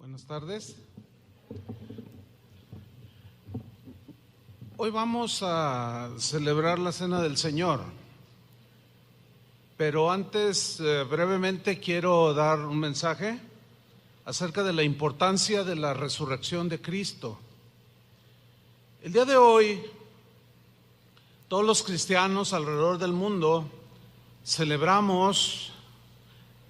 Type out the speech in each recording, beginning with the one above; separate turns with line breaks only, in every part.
Buenas tardes. Hoy vamos a celebrar la Cena del Señor, pero antes brevemente quiero dar un mensaje acerca de la importancia de la resurrección de Cristo. El día de hoy, todos los cristianos alrededor del mundo celebramos,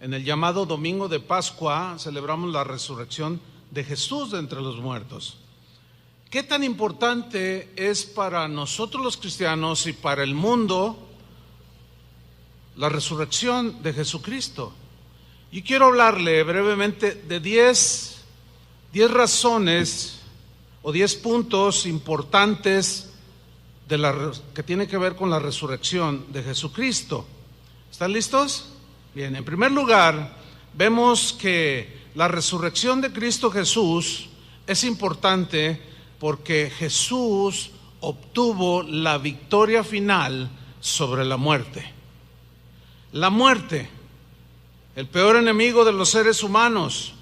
en el llamado Domingo de Pascua, celebramos la resurrección de Jesús de entre los muertos. ¿Qué tan importante es para nosotros los cristianos y para el mundo la resurrección de Jesucristo? Y quiero hablarle brevemente de 10 razones o 10 puntos importantes que tienen que ver con la resurrección de Jesucristo. ¿Están listos? Bien, en primer lugar, vemos que la resurrección de Cristo Jesús es importante porque Jesús obtuvo la victoria final sobre la muerte. La muerte, el peor enemigo de los seres humanos,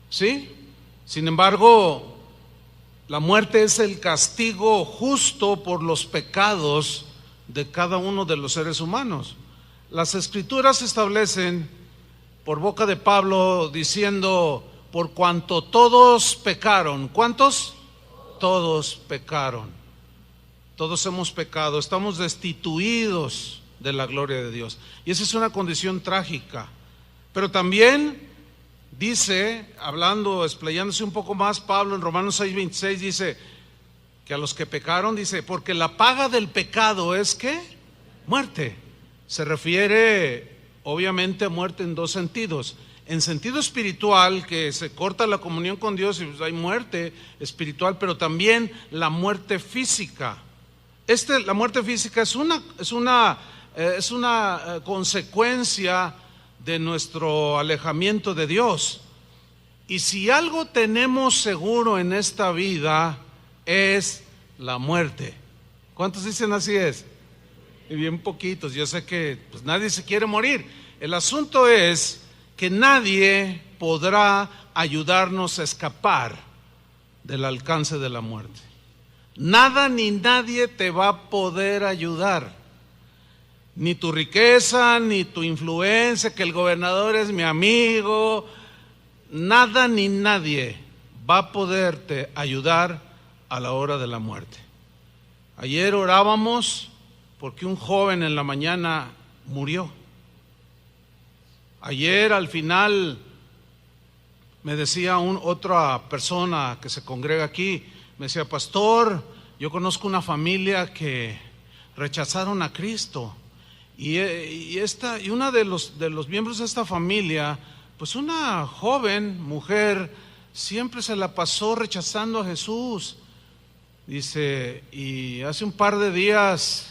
¿sí? Sin embargo, la muerte es el castigo justo por los pecados de cada uno de los seres humanos. Las Escrituras establecen por boca de Pablo diciendo, por cuanto todos pecaron. ¿Cuántos? Todos pecaron. Todos hemos pecado, estamos destituidos de la gloria de Dios. Y esa es una condición trágica. Pero también dice, explayándose un poco más, Pablo en Romanos 6:26 dice que a los que pecaron, dice, porque la paga del pecado es ¿qué? Muerte. Se refiere obviamente a muerte en dos sentidos. En sentido espiritual, que se corta la comunión con Dios y pues hay muerte espiritual, pero también la muerte física. La muerte física es una consecuencia de nuestro alejamiento de Dios. Y si algo tenemos seguro en esta vida es la muerte. ¿Cuántos dicen así es? Y bien poquitos. Yo sé que pues nadie se quiere morir. El asunto es que nadie podrá ayudarnos a escapar del alcance de la muerte. Nada ni nadie te va a poder ayudar. Ni tu riqueza, ni tu influencia, que el gobernador es mi amigo. Nada ni nadie va a poderte ayudar a la hora de la muerte. Ayer orábamos porque un joven en la mañana murió. Ayer al final me decía otra persona que se congrega aquí, me decía, pastor, yo conozco una familia que rechazaron a Cristo y una de los miembros de esta familia, pues una joven mujer, siempre se la pasó rechazando a Jesús. Dice, y hace un par de días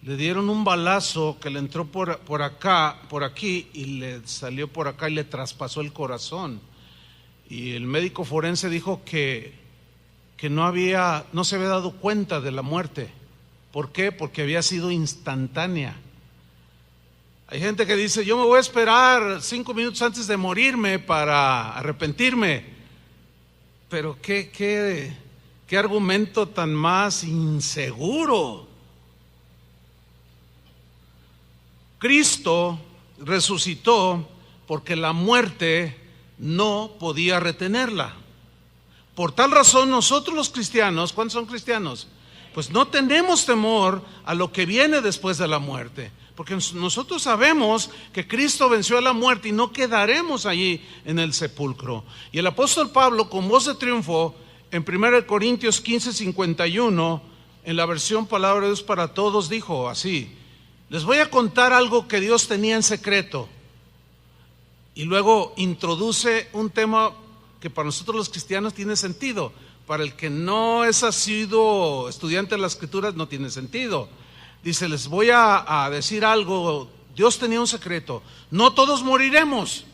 le dieron un balazo que le entró por aquí y le salió por acá y le traspasó el corazón. Y el médico forense dijo que no se había dado cuenta de la muerte. ¿Por qué? Porque había sido instantánea. Hay gente que dice, yo me voy a esperar 5 minutos antes de morirme para arrepentirme. Pero qué argumento tan más inseguro. Cristo resucitó porque la muerte no podía retenerla. Por tal razón nosotros los cristianos, ¿cuántos son cristianos? Pues no tenemos temor a lo que viene después de la muerte, porque nosotros sabemos que Cristo venció a la muerte y no quedaremos allí en el sepulcro. Y el apóstol Pablo, con voz de triunfo, en 1 Corintios 15:51, en la versión Palabra de Dios para Todos, dijo así: les voy a contar algo que Dios tenía en secreto. Y luego introduce un tema que para nosotros los cristianos tiene sentido. Para el que no ha sido estudiante de las Escrituras no tiene sentido. Dice, les voy a decir algo. Dios tenía un secreto. No todos moriremos.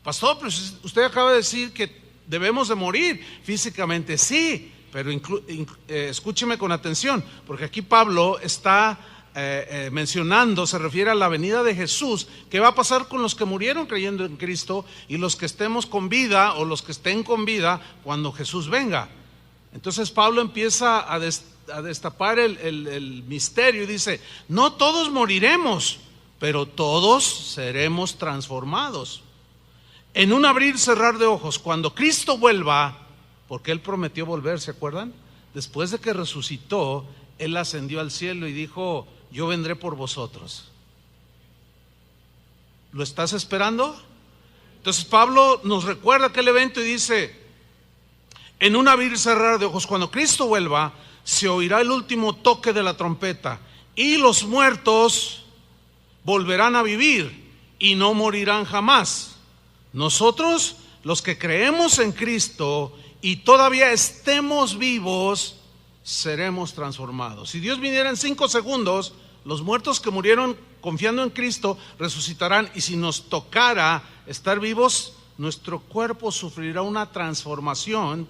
Pastor, pero usted acaba de decir que debemos de morir físicamente. Sí, pero escúcheme con atención, porque aquí Pablo está mencionando se refiere a la venida de Jesús, que va a pasar con los que murieron creyendo en Cristo y los que estemos con vida o los que estén con vida cuando Jesús venga. Entonces Pablo empieza a destapar el misterio y dice: no todos moriremos, pero todos seremos transformados. En un abrir y cerrar de ojos, cuando Cristo vuelva, porque Él prometió volver, ¿se acuerdan? Después de que resucitó, Él ascendió al cielo y dijo: yo vendré por vosotros. ¿Lo estás esperando? Entonces Pablo nos recuerda aquel evento y dice: en un abrir y cerrar de ojos, cuando Cristo vuelva, se oirá el último toque de la trompeta y los muertos volverán a vivir y no morirán jamás. Nosotros, los que creemos en Cristo y todavía estemos vivos, seremos transformados. Si Dios viniera en 5 segundos, los muertos que murieron confiando en Cristo resucitarán, y si nos tocara estar vivos, nuestro cuerpo sufrirá una transformación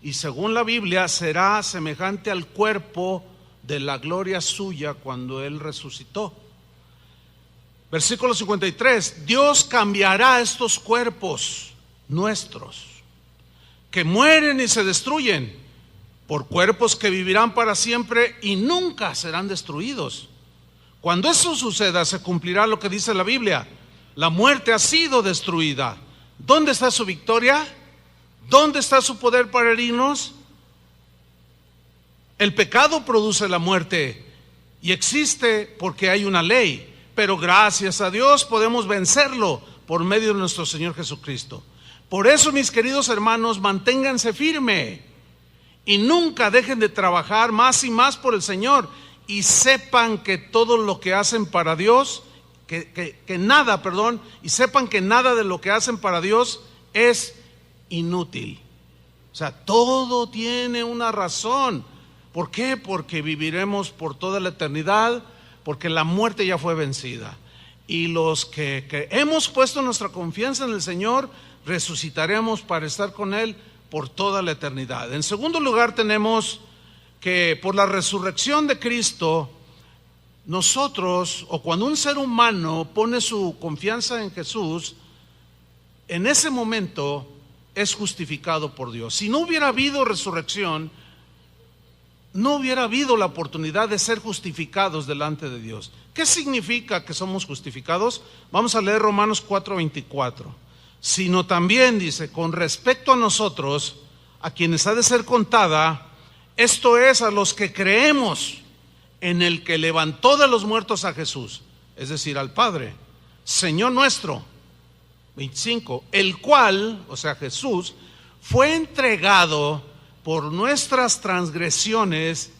y según la Biblia será semejante al cuerpo de la gloria suya cuando Él resucitó. Versículo 53: Dios cambiará estos cuerpos nuestros que mueren y se destruyen por cuerpos que vivirán para siempre y nunca serán destruidos. Cuando eso suceda, se cumplirá lo que dice la Biblia: la muerte ha sido destruida. ¿Dónde está su victoria? ¿Dónde está su poder para herirnos? El pecado produce la muerte y existe porque hay una ley, pero gracias a Dios podemos vencerlo por medio de nuestro Señor Jesucristo. Por eso, mis queridos hermanos, manténganse firmes y nunca dejen de trabajar más y más por el Señor, y sepan que todo lo que hacen para Dios, y sepan que nada de lo que hacen para Dios es inútil. O sea, todo tiene una razón. ¿Por qué? Porque viviremos por toda la eternidad, porque la muerte ya fue vencida. Y los que hemos puesto nuestra confianza en el Señor, resucitaremos para estar con Él por toda la eternidad. En segundo lugar, tenemos que por la resurrección de Cristo, nosotros, o cuando un ser humano pone su confianza en Jesús, en ese momento es justificado por Dios. Si no hubiera habido resurrección, no hubiera habido la oportunidad de ser justificados delante de Dios. ¿Qué significa que somos justificados? Vamos a leer Romanos 4:24. Sino también, dice, con respecto a nosotros, a quienes ha de ser contada, esto es, a los que creemos en el que levantó de los muertos a Jesús, es decir, al Padre, Señor nuestro. 25, el cual, o sea Jesús, fue entregado por nuestras transgresiones,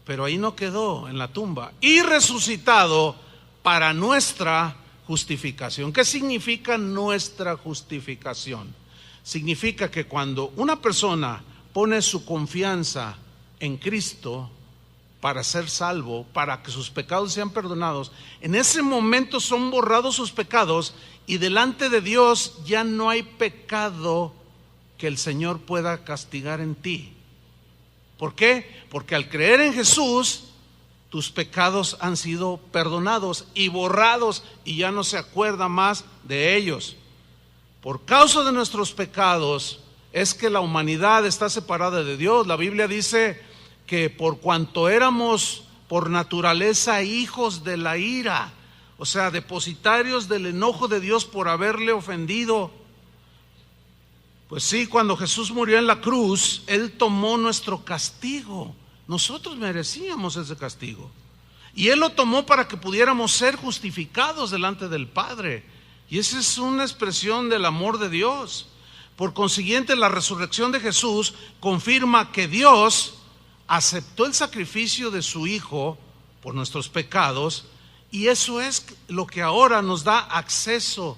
pero ahí no quedó en la tumba, y resucitado para nuestra justificación. ¿Qué significa nuestra justificación? Significa que cuando una persona pone su confianza en Cristo para ser salvo, para que sus pecados sean perdonados, en ese momento son borrados sus pecados y delante de Dios ya no hay pecado que el Señor pueda castigar en ti. ¿Por qué? Porque al creer en Jesús, tus pecados han sido perdonados y borrados y ya no se acuerda más de ellos. Por causa de nuestros pecados es que la humanidad está separada de Dios. La Biblia dice que por cuanto éramos por naturaleza hijos de la ira, o sea, depositarios del enojo de Dios por haberle ofendido. Pues sí, cuando Jesús murió en la cruz, Él tomó nuestro castigo. Nosotros merecíamos ese castigo. Y Él lo tomó para que pudiéramos ser justificados delante del Padre. Y esa es una expresión del amor de Dios. Por consiguiente, la resurrección de Jesús confirma que Dios aceptó el sacrificio de su Hijo por nuestros pecados, y eso es lo que ahora nos da acceso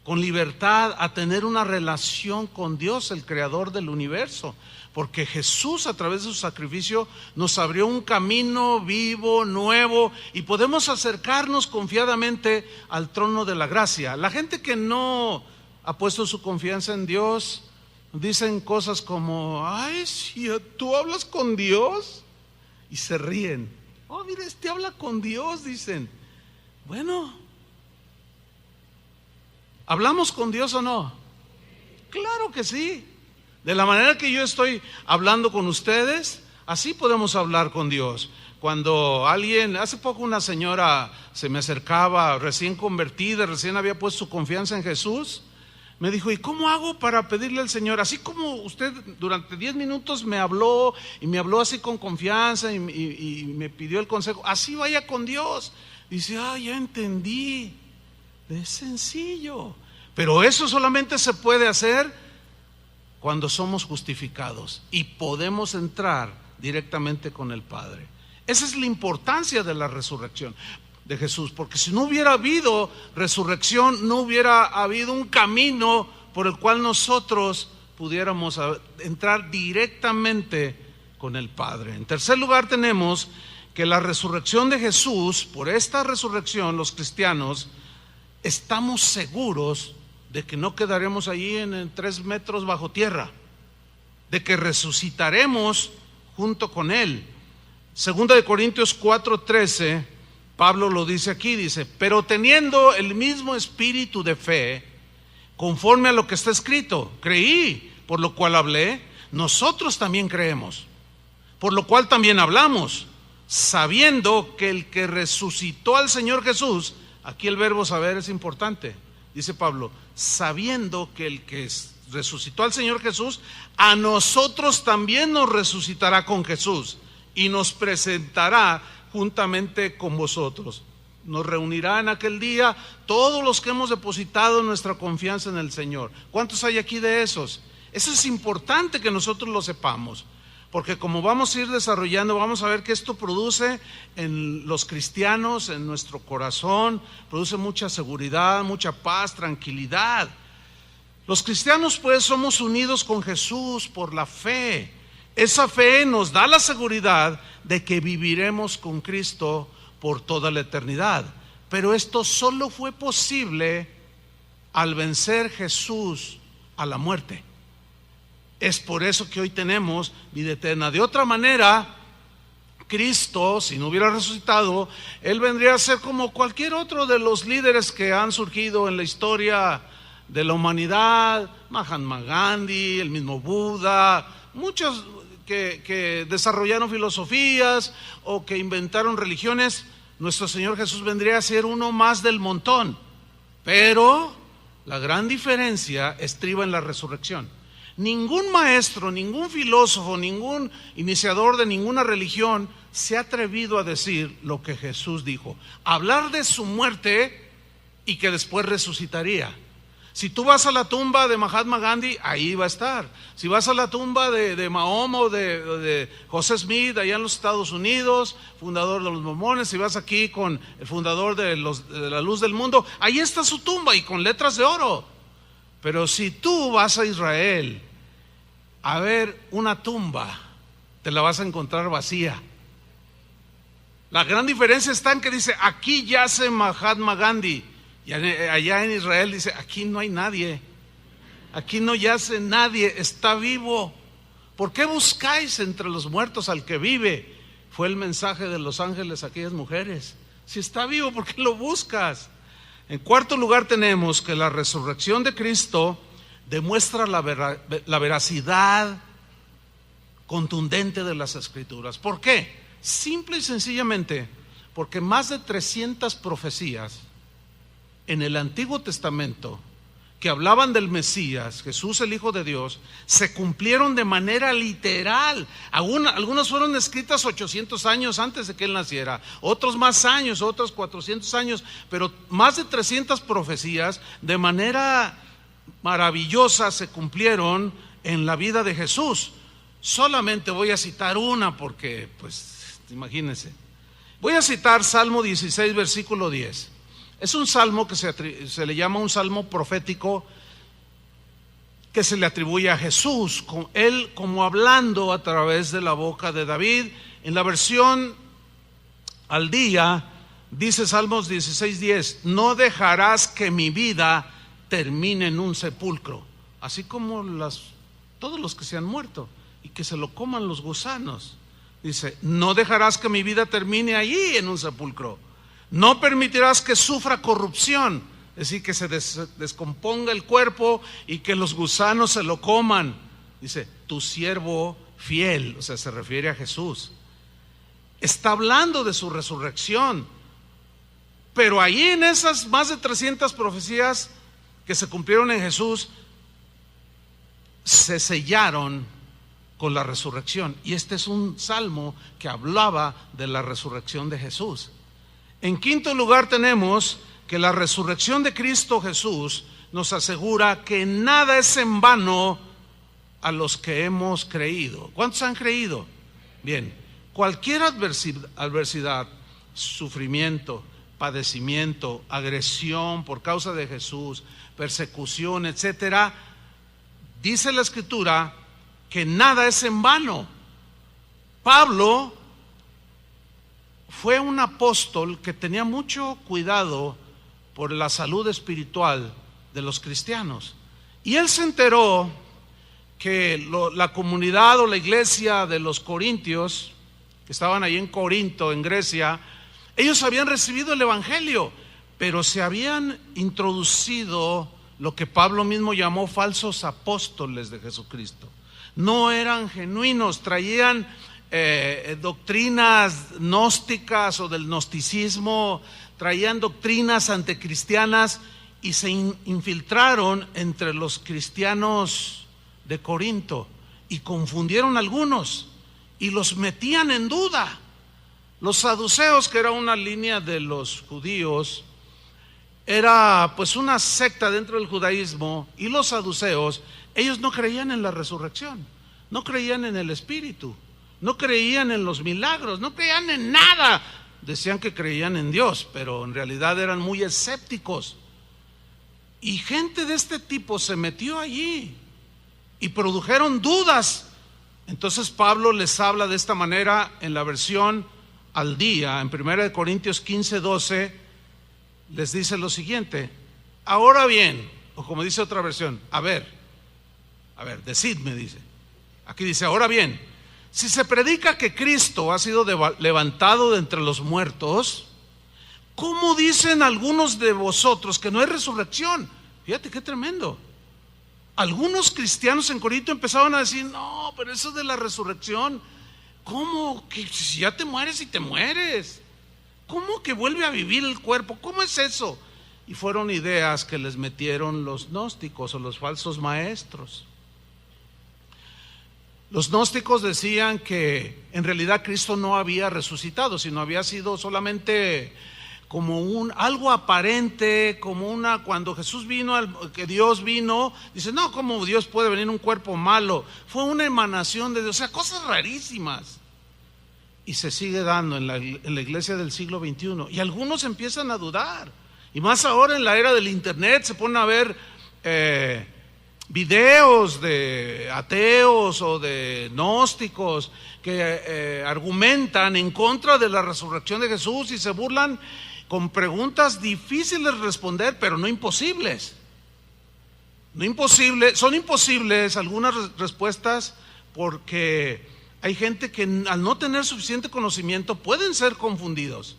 con libertad a tener una relación con Dios, el creador del universo, porque Jesús a través de su sacrificio nos abrió un camino vivo, nuevo, y podemos acercarnos confiadamente al trono de la gracia. La gente que no ha puesto su confianza en Dios dicen cosas como: ay, si tú hablas con Dios, y se ríen. Oh, mira, este habla con Dios, dicen. Bueno, ¿hablamos con Dios o no? Claro que sí. De la manera que yo estoy hablando con ustedes, así podemos hablar con Dios. Cuando hace poco una señora se me acercaba, recién convertida, recién había puesto su confianza en Jesús, me dijo: ¿y cómo hago para pedirle al Señor? Así como usted durante 10 minutos me habló, y me habló así con confianza y me pidió el consejo, así vaya con Dios. Dice: ya entendí. Es sencillo. Pero eso solamente se puede hacer cuando somos justificados y podemos entrar directamente con el Padre. Esa es la importancia de la resurrección de Jesús, porque si no hubiera habido resurrección, no hubiera habido un camino por el cual nosotros pudiéramos entrar directamente con el Padre. En tercer lugar, tenemos que la resurrección de Jesús, por esta resurrección, los cristianos estamos seguros de que no quedaremos allí en 3 metros bajo tierra, de que resucitaremos junto con Él. Segunda de Corintios 4:13, Pablo lo dice aquí, dice: pero teniendo el mismo espíritu de fe, conforme a lo que está escrito, creí, por lo cual hablé, nosotros también creemos, por lo cual también hablamos, sabiendo que el que resucitó al Señor Jesús, aquí el verbo saber es importante, dice Pablo, sabiendo que el que resucitó al Señor Jesús, a nosotros también nos resucitará con Jesús y nos presentará juntamente con vosotros. Nos reunirá en aquel día todos los que hemos depositado nuestra confianza en el Señor. ¿Cuántos hay aquí de esos? Eso es importante que nosotros lo sepamos, porque como vamos a ir desarrollando, vamos a ver que esto produce en los cristianos, en nuestro corazón, produce mucha seguridad, mucha paz, tranquilidad. Los cristianos pues somos unidos con Jesús por la fe. Esa fe nos da la seguridad de que viviremos con Cristo por toda la eternidad. Pero esto solo fue posible al vencer Jesús a la muerte. Es por eso que hoy tenemos vida eterna. De otra manera, Cristo, si no hubiera resucitado, Él vendría a ser como cualquier otro de los líderes que han surgido en la historia de la humanidad, Mahatma Gandhi, el mismo Buda, muchos que desarrollaron filosofías o que inventaron religiones. Nuestro Señor Jesús vendría a ser uno más del montón, pero la gran diferencia estriba en la resurrección. Ningún maestro, ningún filósofo, ningún iniciador de ninguna religión se ha atrevido a decir lo que Jesús dijo, hablar de su muerte y que después resucitaría. Si tú vas a la tumba de Mahatma Gandhi, ahí va a estar. Si vas a la tumba de Mahoma o de José Smith, allá en los Estados Unidos, fundador de los mormones, si vas aquí con el fundador de la luz del mundo, ahí está su tumba y con letras de oro. Pero si tú vas a Israel a ver una tumba, te la vas a encontrar vacía. La gran diferencia está en que dice, aquí yace Mahatma Gandhi. Y allá en Israel dice, aquí no hay nadie, aquí no yace nadie, está vivo. ¿Por qué buscáis entre los muertos al que vive? Fue el mensaje de los ángeles a aquellas mujeres. Si está vivo, ¿por qué lo buscas? En cuarto lugar, tenemos que la resurrección de Cristo demuestra la veracidad contundente de las Escrituras. ¿Por qué? Simple y sencillamente porque más de 300 profecías en el Antiguo Testamento que hablaban del Mesías, Jesús el Hijo de Dios, se cumplieron de manera literal. Algunas fueron escritas 800 años antes de que Él naciera, otros más años, otros 400 años, pero más de 300 profecías de manera maravillosa se cumplieron en la vida de Jesús. Solamente voy a citar una porque, pues, imagínense. Voy a citar Salmo 16, versículo 10. Es un salmo que se le llama un salmo profético que se le atribuye a Jesús, con él como hablando a través de la boca de David. En la versión al día dice Salmos 16:10, no dejarás que mi vida termine en un sepulcro, así como todos los que se han muerto y que se lo coman los gusanos. Dice, no dejarás que mi vida termine allí en un sepulcro. No permitirás que sufra corrupción, es decir, que se descomponga el cuerpo y que los gusanos se lo coman. Dice, tu siervo fiel, o sea, se refiere a Jesús. Está hablando de su resurrección. Pero allí en esas más de 300 profecías que se cumplieron en Jesús, se sellaron con la resurrección. Y este es un salmo que hablaba de la resurrección de Jesús. En quinto lugar tenemos que la resurrección de Cristo Jesús nos asegura que nada es en vano a los que hemos creído. ¿Cuántos han creído? Bien, cualquier adversidad, sufrimiento, padecimiento, agresión por causa de Jesús, persecución, etcétera, dice la Escritura que nada es en vano. Pablo fue un apóstol que tenía mucho cuidado por la salud espiritual de los cristianos. Y él se enteró que la comunidad o la iglesia de los corintios, que estaban ahí en Corinto, en Grecia, ellos habían recibido el evangelio, pero se habían introducido lo que Pablo mismo llamó falsos apóstoles de Jesucristo. No eran genuinos, traían doctrinas gnósticas o del gnosticismo, traían doctrinas anticristianas y se infiltraron entre los cristianos de Corinto y confundieron a algunos y los metían en duda. Los saduceos, que era una línea de los judíos, era pues una secta dentro del judaísmo, y los saduceos, ellos no creían en la resurrección, no creían en el Espíritu, no creían en los milagros, no creían en nada. Decían que creían en Dios, pero en realidad eran muy escépticos. Y gente de este tipo se metió allí y produjeron dudas. Entonces Pablo les habla de esta manera en la versión al día, en 1 Corintios 15:12, les dice lo siguiente: ahora bien, o como dice otra versión, a ver, decidme, dice. Aquí dice, ahora bien, si se predica que Cristo ha sido levantado de entre los muertos, ¿cómo dicen algunos de vosotros que no hay resurrección? Fíjate qué tremendo. Algunos cristianos en Corinto empezaban a decir, no, pero eso de la resurrección, ¿cómo? Que si ya te mueres y te mueres, ¿cómo que vuelve a vivir el cuerpo? ¿Cómo es eso? Y fueron ideas que les metieron los gnósticos o los falsos maestros. Los gnósticos decían que en realidad Cristo no había resucitado, sino había sido solamente como algo aparente, como cuando Jesús vino, que Dios vino, dice, no, ¿cómo Dios puede venir en un cuerpo malo? Fue una emanación de Dios, o sea, cosas rarísimas. Y se sigue dando en la iglesia del siglo XXI. Y algunos empiezan a dudar. Y más ahora en la era del internet se ponen a ver videos de ateos o de gnósticos que argumentan en contra de la resurrección de Jesús y se burlan con preguntas difíciles de responder, pero no imposibles. Son imposibles algunas respuestas porque hay gente que al no tener suficiente conocimiento pueden ser confundidos.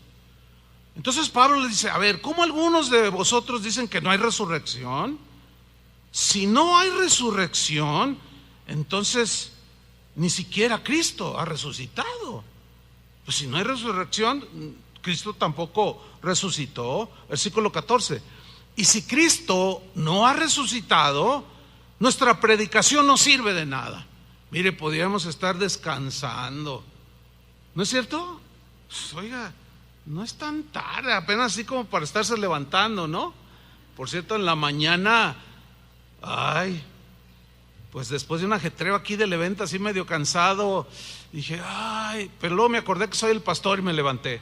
Entonces Pablo les dice, a ver, ¿cómo algunos de vosotros dicen que no hay resurrección? Si no hay resurrección, entonces ni siquiera Cristo ha resucitado. Pues si no hay resurrección, Cristo tampoco resucitó. Versículo 14. Y si Cristo no ha resucitado, nuestra predicación no sirve de nada. Mire, podríamos estar descansando, ¿no es cierto? Pues, oiga, no es tan tarde, apenas así como para estarse levantando, ¿no? Por cierto, en la mañana, pues después de un ajetreo aquí del evento, así medio cansado, dije, pero luego me acordé que soy el pastor y me levanté.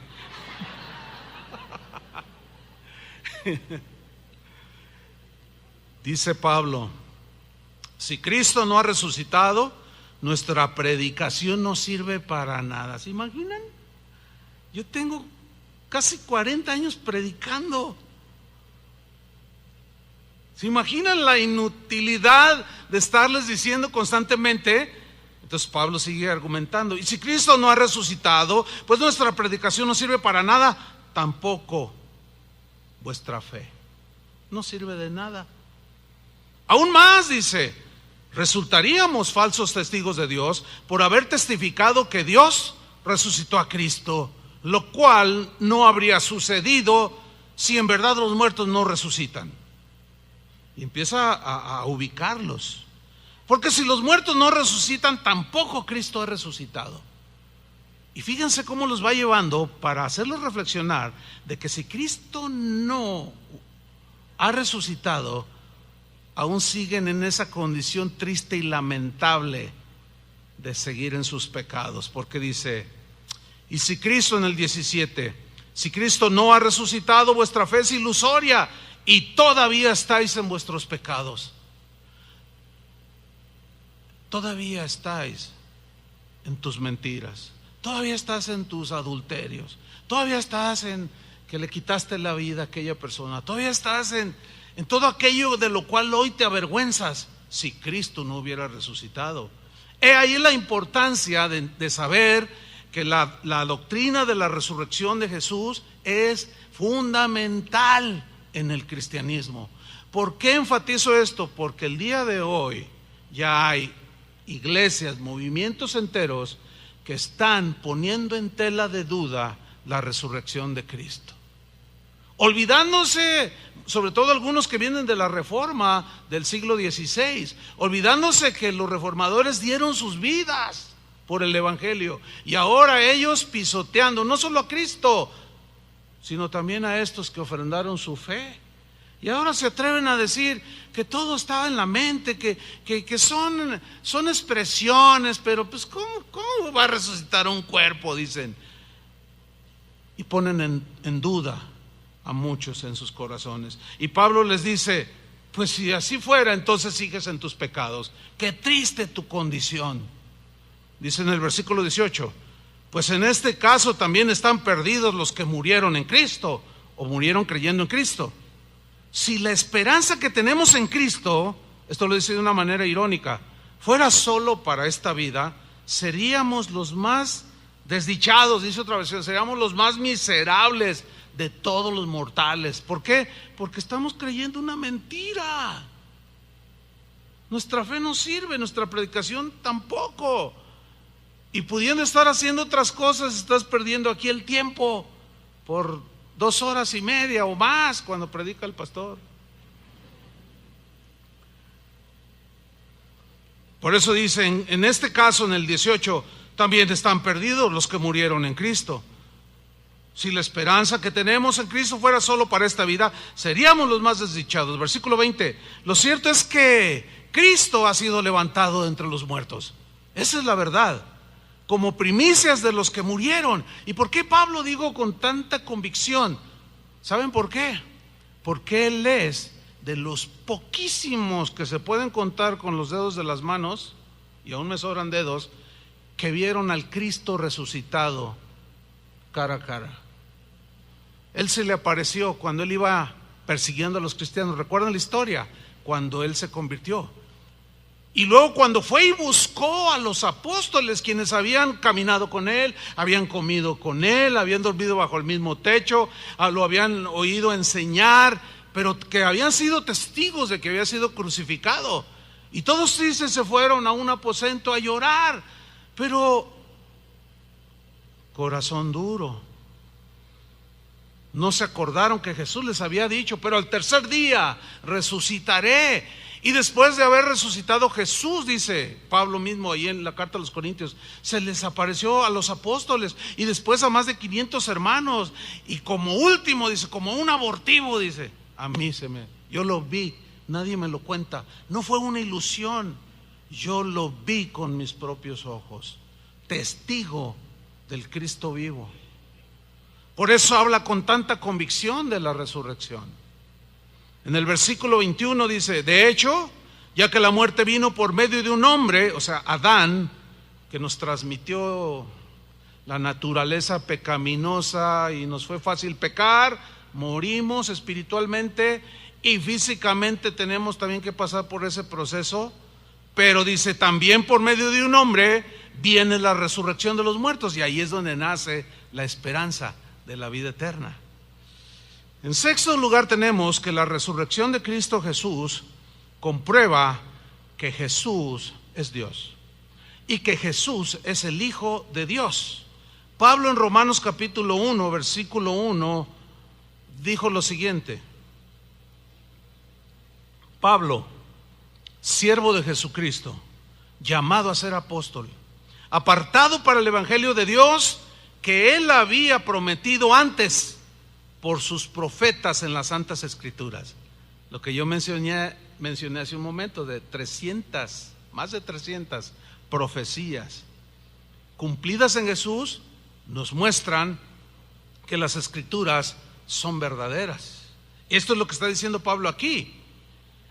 Dice Pablo, si Cristo no ha resucitado, nuestra predicación no sirve para nada. ¿Se imaginan? Yo tengo casi 40 años predicando. ¿Se imaginan la inutilidad de estarles diciendo constantemente, Entonces Pablo sigue argumentando, y si Cristo no ha resucitado, pues nuestra predicación no sirve para nada, tampoco vuestra fe. No sirve de nada. Aún más dice, resultaríamos falsos testigos de Dios por haber testificado que Dios resucitó a Cristo, lo cual no habría sucedido si en verdad los muertos no resucitan. Y empieza a ubicarlos. Porque si los muertos no resucitan, tampoco Cristo ha resucitado. Y fíjense cómo los va llevando para hacerlos reflexionar de que si Cristo no ha resucitado, aún siguen en esa condición triste y lamentable de seguir en sus pecados. Porque dice, y si Cristo en el 17, si Cristo no ha resucitado, vuestra fe es ilusoria y todavía estáis en vuestros pecados. Todavía estáis en tus mentiras, todavía estás en tus adulterios, todavía estás en que le quitaste la vida a aquella persona, todavía estás en todo aquello de lo cual hoy te avergüenzas, si Cristo no hubiera resucitado. He ahí la importancia de saber que la doctrina de la resurrección de Jesús es fundamental en el cristianismo. ¿Por qué enfatizo esto? Porque el día de hoy ya hay iglesias, movimientos enteros que están poniendo en tela de duda la resurrección de Cristo, olvidándose, sobre todo algunos que vienen de la reforma del siglo XVI, olvidándose que los reformadores dieron sus vidas por el evangelio, y ahora ellos pisoteando no solo a Cristo, sino también a estos que ofrendaron su fe. Y ahora se atreven a decir que todo estaba en la mente, que son expresiones, pero pues ¿cómo va a resucitar un cuerpo? Dicen. Y ponen en duda a muchos en sus corazones. Y Pablo les dice, pues si así fuera, entonces sigues en tus pecados. Qué triste tu condición. Dice en el versículo 18, pues en este caso también están perdidos los que murieron en Cristo, o murieron creyendo en Cristo. Si la esperanza que tenemos en Cristo, esto lo dice de una manera irónica, fuera solo para esta vida, seríamos los más desdichados, dice otra versión, seríamos los más miserables de todos los mortales. ¿Por qué? Porque estamos creyendo una mentira. Nuestra fe no sirve, nuestra predicación tampoco. Y pudiendo estar haciendo otras cosas, estás perdiendo aquí el tiempo por 2 horas y media o más cuando predica el pastor. Por eso dicen, en este caso, en el 18, también están perdidos los que murieron en Cristo. Si la esperanza que tenemos en Cristo fuera solo para esta vida, seríamos los más desdichados. Versículo 20, lo cierto es que Cristo ha sido levantado de entre los muertos. Esa es la verdad, como primicias de los que murieron. ¿Y por qué Pablo digo con tanta convicción? ¿Saben por qué? Porque él es de los poquísimos que se pueden contar con los dedos de las manos, y aún me sobran dedos, que vieron al Cristo resucitado cara a cara. Él se le apareció cuando él iba persiguiendo a los cristianos. ¿Recuerdan la historia? Cuando él se convirtió. Y luego cuando fue y buscó a los apóstoles, quienes habían caminado con él, habían comido con él, habían dormido bajo el mismo techo, lo habían oído enseñar, pero que habían sido testigos de que había sido crucificado. Y todos dicen se fueron a un aposento a llorar, pero corazón duro. No se acordaron que Jesús les había dicho, pero al tercer día resucitaré. Y después de haber resucitado Jesús, dice Pablo mismo ahí en la carta a los Corintios, se les apareció a los apóstoles y después a más de 500 hermanos. Y como último, dice, como un abortivo, dice, yo lo vi, nadie me lo cuenta. No fue una ilusión, yo lo vi con mis propios ojos, testigo del Cristo vivo. Por eso habla con tanta convicción de la resurrección. En el versículo 21 dice, de hecho, ya que la muerte vino por medio de un hombre, o sea, Adán, que nos transmitió la naturaleza pecaminosa y nos fue fácil pecar, morimos espiritualmente y físicamente tenemos también que pasar por ese proceso. Pero dice, también por medio de un hombre viene la resurrección de los muertos, y ahí es donde nace la esperanza de la vida eterna. En sexto lugar tenemos que la resurrección de Cristo Jesús comprueba que Jesús es Dios y que Jesús es el Hijo de Dios. Pablo en Romanos capítulo 1, versículo 1, dijo lo siguiente: Pablo, siervo de Jesucristo, llamado a ser apóstol, apartado para el evangelio de Dios, que él había prometido antes por sus profetas en las Santas Escrituras. Lo que yo mencioné hace un momento, de 300, más de 300 profecías cumplidas en Jesús, nos muestran que las Escrituras son verdaderas. Esto es lo que está diciendo Pablo aquí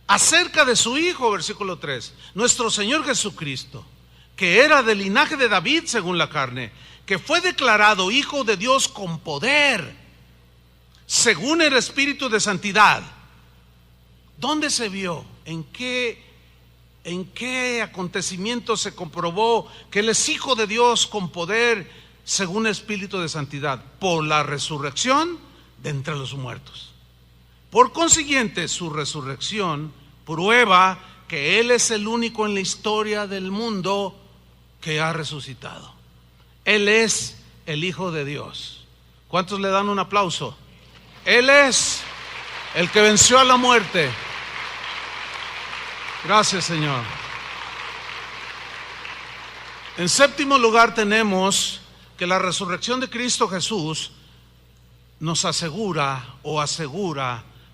acerca de su Hijo, versículo 3, nuestro Señor Jesucristo, que era del linaje de David según la carne, que fue declarado Hijo de Dios con poder, según el Espíritu de santidad. ¿Dónde se vio? ¿En qué acontecimiento se comprobó que Él es Hijo de Dios con poder, según el Espíritu de santidad? Por la resurrección de entre los muertos. Por consiguiente, su resurrección prueba que Él es el único en la historia del mundo que ha resucitado. Él es el Hijo de Dios. ¿Cuántos le dan un aplauso? Él es el que venció a la muerte. Gracias, Señor. En séptimo lugar tenemos que la resurrección de Cristo Jesús nos asegura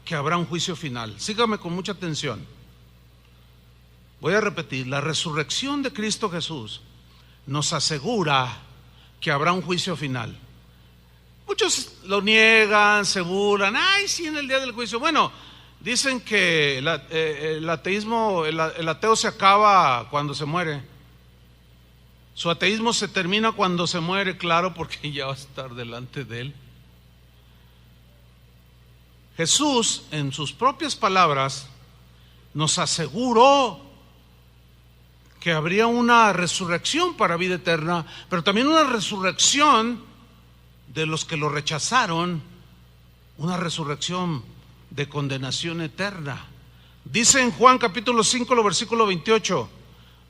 que habrá un juicio final. Sígame con mucha atención. Voy a repetir: la resurrección de Cristo Jesús nos asegura que habrá un juicio final. Muchos lo niegan, se burlan. Ay, sí, en el día del juicio. Bueno, dicen que el ateo se acaba cuando se muere. Su ateísmo se termina cuando se muere, claro, porque ya va a estar delante de Él. Jesús, en sus propias palabras, nos aseguró que habría una resurrección para vida eterna, pero también una resurrección de los que lo rechazaron, una resurrección de condenación eterna. Dice en Juan capítulo 5, versículo 28,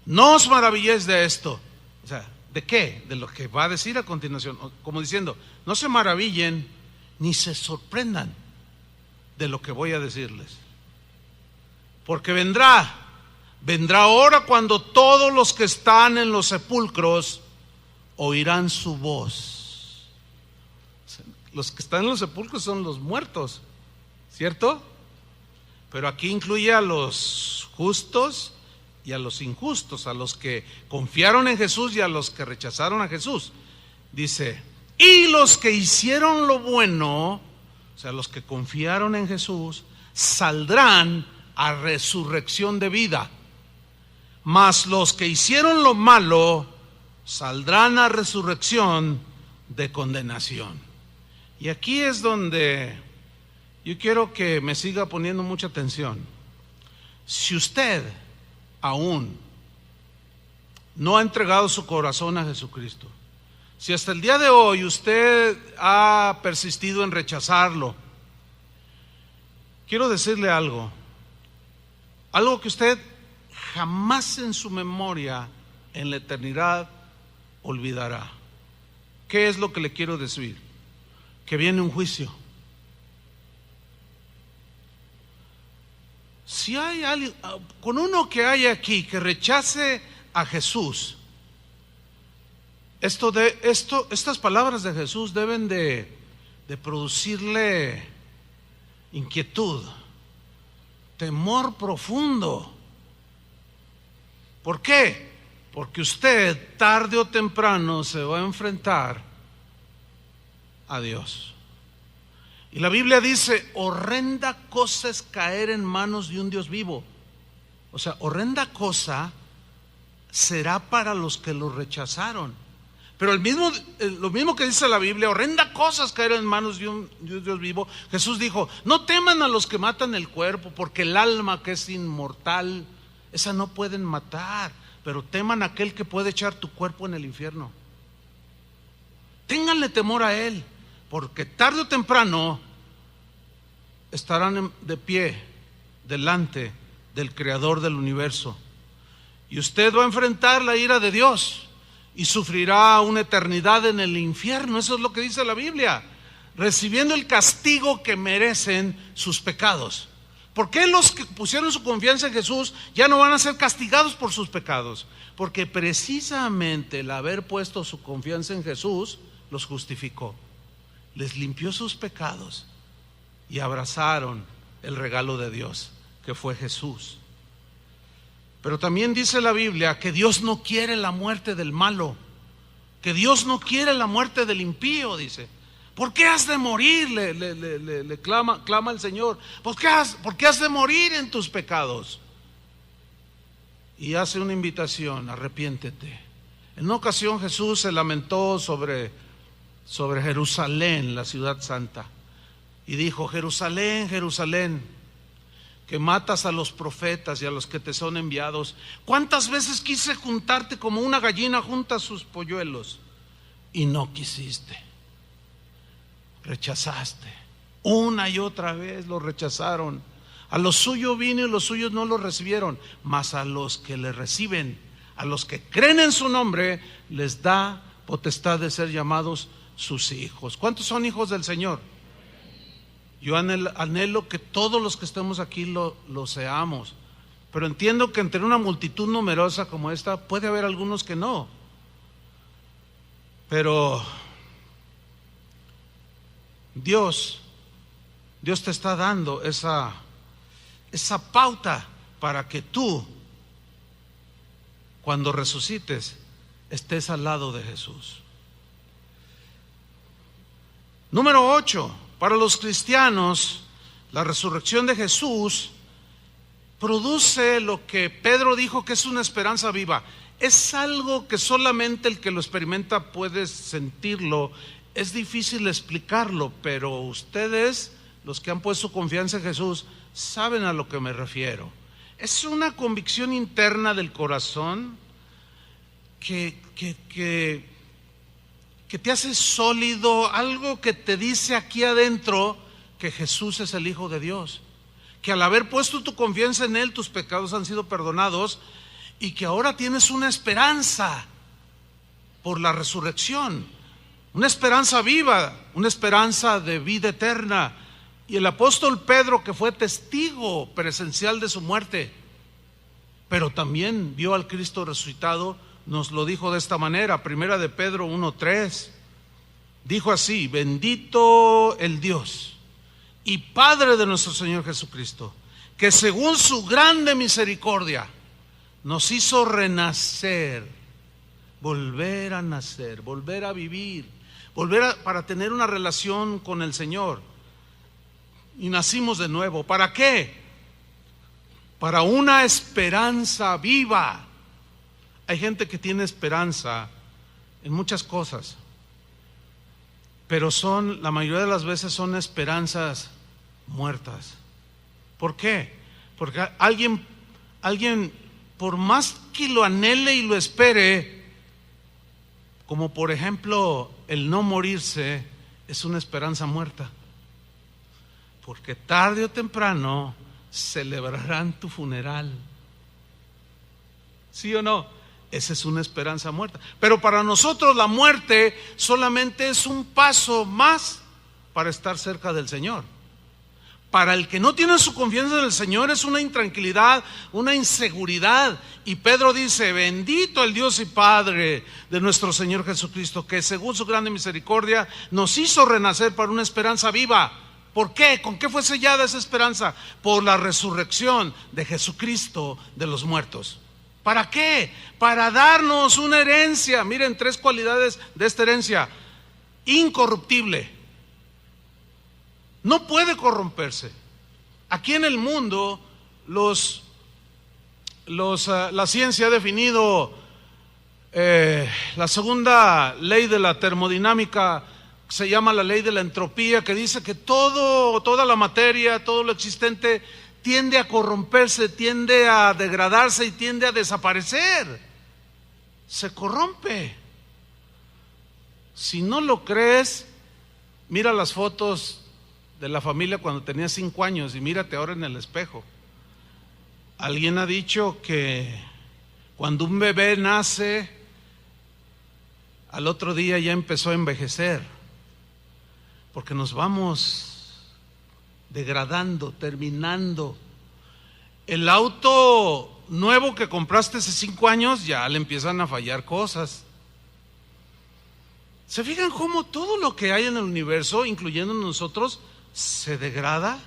no os maravilléis de esto. O sea, ¿de qué? De lo que va a decir a continuación. Como diciendo, no se maravillen ni se sorprendan de lo que voy a decirles, porque vendrá hora cuando todos los que están en los sepulcros oirán su voz. Los que están en los sepulcros son los muertos, ¿cierto? Pero aquí incluye a los justos y a los injustos, a los que confiaron en Jesús y a los que rechazaron a Jesús. Dice, y los que hicieron lo bueno, o sea, los que confiaron en Jesús, saldrán a resurrección de vida. Mas los que hicieron lo malo saldrán a resurrección de condenación. Y aquí es donde yo quiero que me siga poniendo mucha atención. Si usted aún no ha entregado su corazón a Jesucristo, si hasta el día de hoy usted ha persistido en rechazarlo, quiero decirle algo que usted jamás en su memoria en la eternidad olvidará. ¿Qué es lo que le quiero decir? Que viene un juicio. Si hay alguien, con uno que hay aquí que rechace a Jesús, estas palabras de Jesús deben de producirle inquietud, temor profundo. ¿Por qué? Porque usted tarde o temprano se va a enfrentar a Dios. Y la Biblia dice, horrenda cosa es caer en manos de un Dios vivo. O sea, horrenda cosa será para los que lo rechazaron. Pero lo mismo que dice la Biblia, horrenda cosa es caer en manos de un Dios vivo. Jesús dijo, no teman a los que matan el cuerpo, porque el alma que es inmortal esa no pueden matar, pero teman a aquel que puede echar tu cuerpo en el infierno. Ténganle temor a Él, porque tarde o temprano estarán de pie delante del Creador del universo. Y usted va a enfrentar la ira de Dios y sufrirá una eternidad en el infierno. Eso es lo que dice la Biblia, recibiendo el castigo que merecen sus pecados. ¿Por qué los que pusieron su confianza en Jesús ya no van a ser castigados por sus pecados? Porque precisamente el haber puesto su confianza en Jesús los justificó, les limpió sus pecados y abrazaron el regalo de Dios, que fue Jesús. Pero también dice la Biblia que Dios no quiere la muerte del malo, que Dios no quiere la muerte del impío, dice. ¿Por qué has de morir? Le clama el Señor. ¿Por qué has de morir en tus pecados? Y hace una invitación: arrepiéntete. En una ocasión Jesús se lamentó sobre Jerusalén, la ciudad santa, y dijo: Jerusalén, Jerusalén, que matas a los profetas y a los que te son enviados. ¿Cuántas veces quise juntarte como una gallina junta sus polluelos y no quisiste? Rechazaste. Una y otra vez lo rechazaron. A lo suyo vino y los suyos no lo recibieron, mas a los que le reciben, a los que creen en su nombre, les da potestad de ser llamados sus hijos. ¿Cuántos son hijos del Señor? Yo anhelo que todos los que estemos aquí lo seamos, pero entiendo que entre una multitud numerosa como esta puede haber algunos que no. Pero Dios te está dando esa pauta para que tú, cuando resucites, estés al lado de Jesús. Número 8. Para los cristianos, la resurrección de Jesús produce lo que Pedro dijo que es una esperanza viva. Es algo que solamente el que lo experimenta puede sentirlo. Es difícil explicarlo, pero ustedes, los que han puesto confianza en Jesús, saben a lo que me refiero. Es una convicción interna del corazón que te hace sólido, algo que te dice aquí adentro que Jesús es el Hijo de Dios, que al haber puesto tu confianza en Él, tus pecados han sido perdonados y que ahora tienes una esperanza por la resurrección, una esperanza viva, una esperanza de vida eterna. Y el apóstol Pedro, que fue testigo presencial de su muerte, pero también vio al Cristo resucitado, nos lo dijo de esta manera. Primera de Pedro 1:3 dijo así: bendito el Dios y Padre de nuestro Señor Jesucristo, que según su grande misericordia nos hizo renacer, volver a nacer, volver a vivir, para tener una relación con el Señor. Y nacimos de nuevo. ¿Para qué? Para una esperanza viva. Hay gente que tiene esperanza en muchas cosas, pero la mayoría de las veces son esperanzas muertas. ¿Por qué? Porque alguien por más que lo anhele y lo espere, como por ejemplo el no morirse, es una esperanza muerta. Porque tarde o temprano celebrarán tu funeral. ¿Sí o no? Esa es una esperanza muerta. Pero para nosotros la muerte solamente es un paso más para estar cerca del Señor. Para el que no tiene su confianza en el Señor es una intranquilidad, una inseguridad. Y Pedro dice: bendito el Dios y Padre de nuestro Señor Jesucristo, que según su grande misericordia nos hizo renacer para una esperanza viva. ¿Por qué? ¿Con qué fue sellada esa esperanza? Por la resurrección de Jesucristo de los muertos. ¿Para qué? Para darnos una herencia. Miren, 3 cualidades de esta herencia: incorruptible, no puede corromperse. Aquí en el mundo la ciencia ha definido la segunda ley de la termodinámica, se llama la ley de la entropía, que dice que toda la materia, todo lo existente tiende a corromperse, tiende a degradarse y tiende a desaparecer. Se corrompe. Si no lo crees, mira las fotos de la familia cuando tenía 5 años y mírate ahora en el espejo. Alguien ha dicho que cuando un bebé nace, al otro día ya empezó a envejecer, porque nos vamos degradando, terminando. El auto nuevo que compraste hace 5 años ya le empiezan a fallar cosas. ¿Se fijan cómo todo lo que hay en el universo, incluyendo nosotros, se degrada,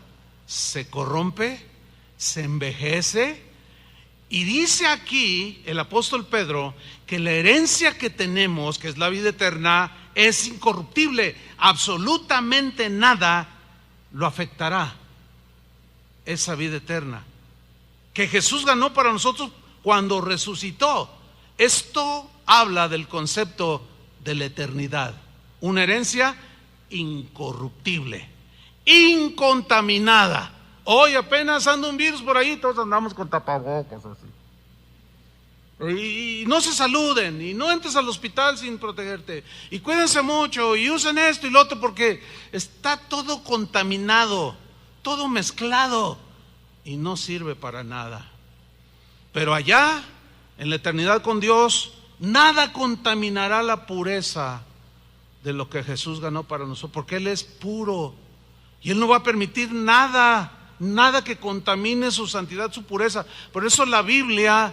se corrompe, se envejece? Y dice aquí el apóstol Pedro que la herencia que tenemos, que es la vida eterna, es incorruptible. Absolutamente nada lo afectará esa vida eterna que Jesús ganó para nosotros cuando resucitó. Esto habla del concepto de la eternidad, una herencia incorruptible, incontaminada. Hoy apenas anda un virus por ahí, todos andamos con tapabocas así. Y no se saluden, y no entres al hospital sin protegerte, y cuídense mucho, y usen esto y lo otro, porque está todo contaminado, todo mezclado, y no sirve para nada. Pero allá, en la eternidad con Dios, nada contaminará la pureza de lo que Jesús ganó para nosotros, porque Él es puro, y Él no va a permitir nada que contamine su santidad, su pureza. Por eso la Biblia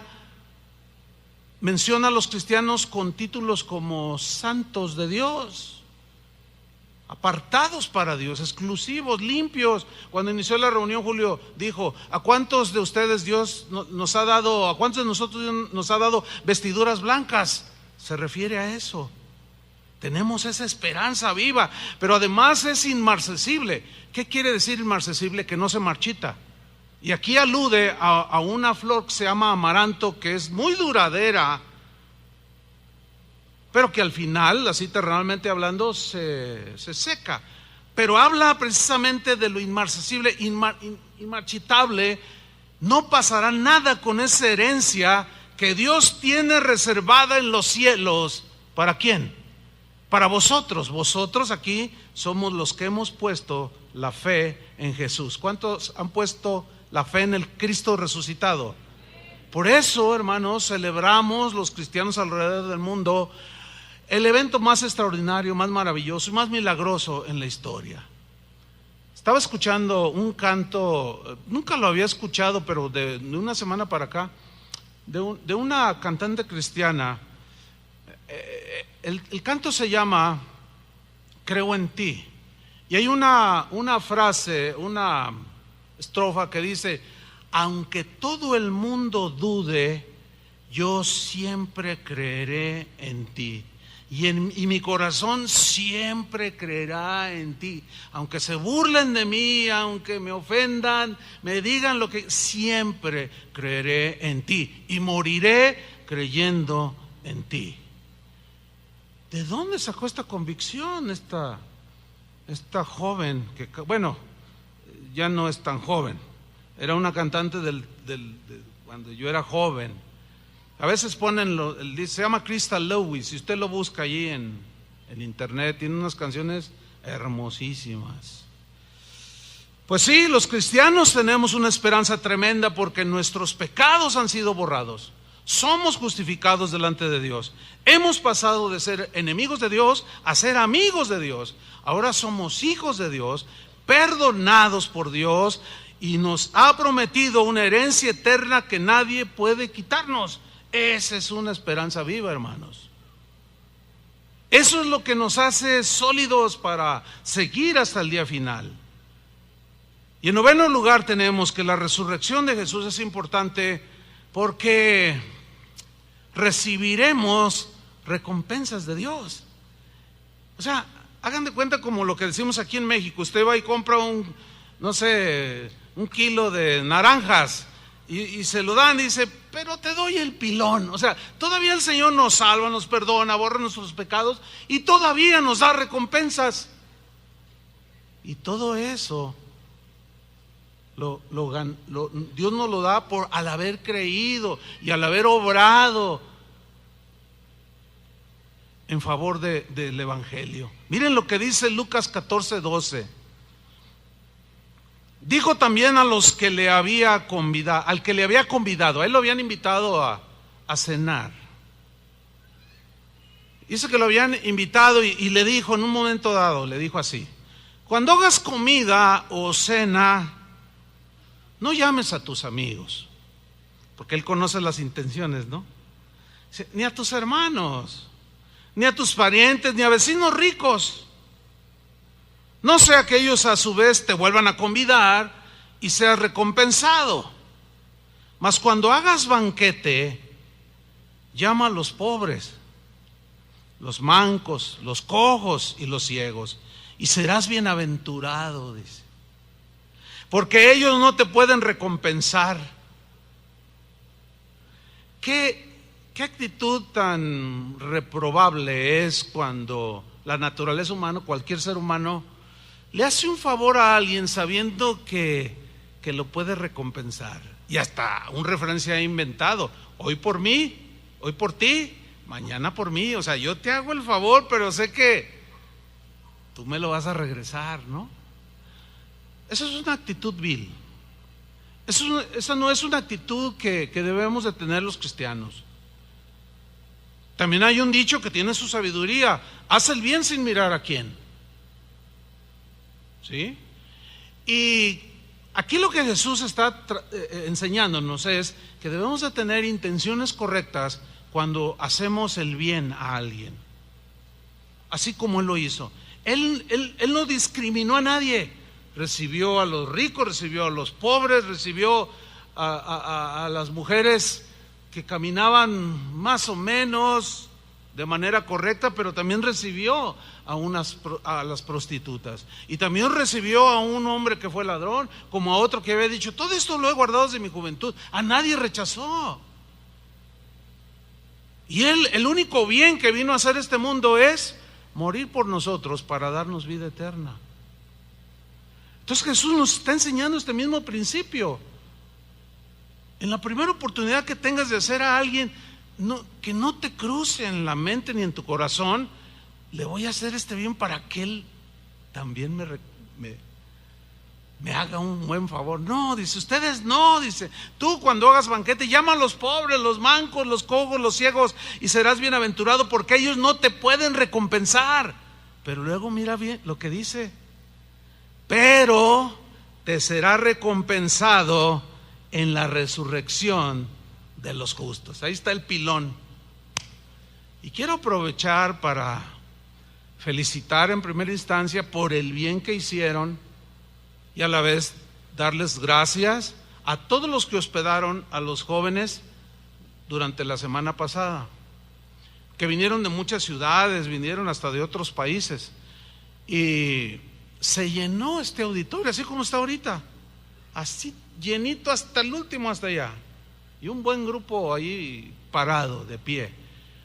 menciona a los cristianos con títulos como santos de Dios, apartados para Dios, exclusivos, limpios. Cuando inició la reunión, Julio dijo: ¿a cuántos de ustedes Dios nos ha dado, a cuántos de nosotros Dios nos ha dado vestiduras blancas? Se refiere a eso. Tenemos esa esperanza viva, pero además es inmarcesible. ¿Qué quiere decir inmarcesible? Que no se marchita. Y aquí alude a una flor que se llama amaranto, que es muy duradera, pero que al final, así terrenalmente hablando, se seca. Pero habla precisamente de lo inmarcesible, inmarchitable. No pasará nada con esa herencia que Dios tiene reservada en los cielos. ¿Para quién? Para vosotros. Vosotros aquí somos los que hemos puesto la fe en Jesús. ¿Cuántos han puesto la fe en el Cristo resucitado? Por eso, hermanos, celebramos los cristianos alrededor del mundo el evento más extraordinario, más maravilloso y más milagroso en la historia. Estaba escuchando un canto, nunca lo había escuchado, pero de una semana para acá, de una cantante cristiana. El canto se llama Creo en ti. Y hay una frase, una estrofa que dice: aunque todo el mundo dude, yo siempre creeré en ti. Y mi corazón siempre creerá en ti. Aunque se burlen de mí, aunque me ofendan, me digan lo que, siempre creeré en ti. Y moriré creyendo en ti. ¿De dónde sacó esta convicción esta joven? Que, bueno, ya no es tan joven. Era una cantante de cuando yo era joven. A veces ponen, se llama Crystal Lewis, si usted lo busca allí en internet, tiene unas canciones hermosísimas. Pues sí, los cristianos tenemos una esperanza tremenda porque nuestros pecados han sido borrados. Somos justificados delante de Dios. Hemos pasado de ser enemigos de Dios a ser amigos de Dios. Ahora somos hijos de Dios, perdonados por Dios, y nos ha prometido una herencia eterna que nadie puede quitarnos. Esa es una esperanza viva, hermanos. Eso es lo que nos hace sólidos para seguir hasta el día final. Y en noveno lugar tenemos que la resurrección de Jesús es importante porque recibiremos recompensas de Dios. O sea, hagan de cuenta como lo que decimos aquí en México. Usted va y compra un kilo de naranjas y se lo dan y dice: pero te doy el pilón. O sea, todavía el Señor nos salva, nos perdona, borra nuestros pecados y todavía nos da recompensas. Y todo eso Dios nos lo da al haber creído y al haber obrado en favor del Evangelio. Miren lo que dice Lucas 14:12. Dijo también a los que le había convidado, al que le había convidado, a él lo habían invitado a cenar. Dice que lo habían invitado y le dijo en un momento dado, le dijo así: cuando hagas comida o cena, no llames a tus amigos, porque él conoce las intenciones, ¿no? Dice, ni a tus hermanos, ni a tus parientes, ni a vecinos ricos, no sea que ellos a su vez te vuelvan a convidar y seas recompensado. Mas cuando hagas banquete, llama a los pobres, los mancos, los cojos y los ciegos, y serás bienaventurado, dice, porque ellos no te pueden recompensar. ¿Qué actitud tan reprobable es cuando la naturaleza humana, cualquier ser humano, le hace un favor a alguien sabiendo que lo puede recompensar? Y hasta un refrán se ha inventado: hoy por mí, hoy por ti, mañana por mí. O sea, yo te hago el favor, pero sé que tú me lo vas a regresar, ¿no? Esa es una actitud vil. Esa no es una actitud que debemos de tener los cristianos. También hay un dicho que tiene su sabiduría: haz el bien sin mirar a quién. ¿Sí? Y aquí lo que Jesús está enseñándonos es que debemos de tener intenciones correctas cuando hacemos el bien a alguien, así como Él lo hizo. Él no discriminó a nadie. Recibió a los ricos, recibió a los pobres, recibió a las mujeres que caminaban más o menos de manera correcta, pero también recibió a las prostitutas, y también recibió a un hombre que fue ladrón, como a otro que había dicho: todo esto lo he guardado desde mi juventud. A nadie rechazó. Y Él, el único bien que vino a hacer este mundo es morir por nosotros para darnos vida eterna. Entonces Jesús nos está enseñando este mismo principio. En la primera oportunidad que tengas de hacer a alguien, que no te cruce en la mente ni en tu corazón: le voy a hacer este bien para que él también me haga un buen favor. No, dice, ustedes no, dice, tú cuando hagas banquete, llama a los pobres, los mancos, los cojos, los ciegos, y serás bienaventurado, porque ellos no te pueden recompensar. Pero luego mira bien lo que dice: pero te será recompensado en la resurrección de los justos. Ahí está el pilón. Y quiero aprovechar para felicitar en primera instancia por el bien que hicieron, y a la vez darles gracias a todos los que hospedaron a los jóvenes durante la semana pasada, que vinieron de muchas ciudades, vinieron hasta de otros países, y se llenó este auditorio así como está ahorita, así llenito hasta el último, hasta allá, y un buen grupo ahí parado, de pie,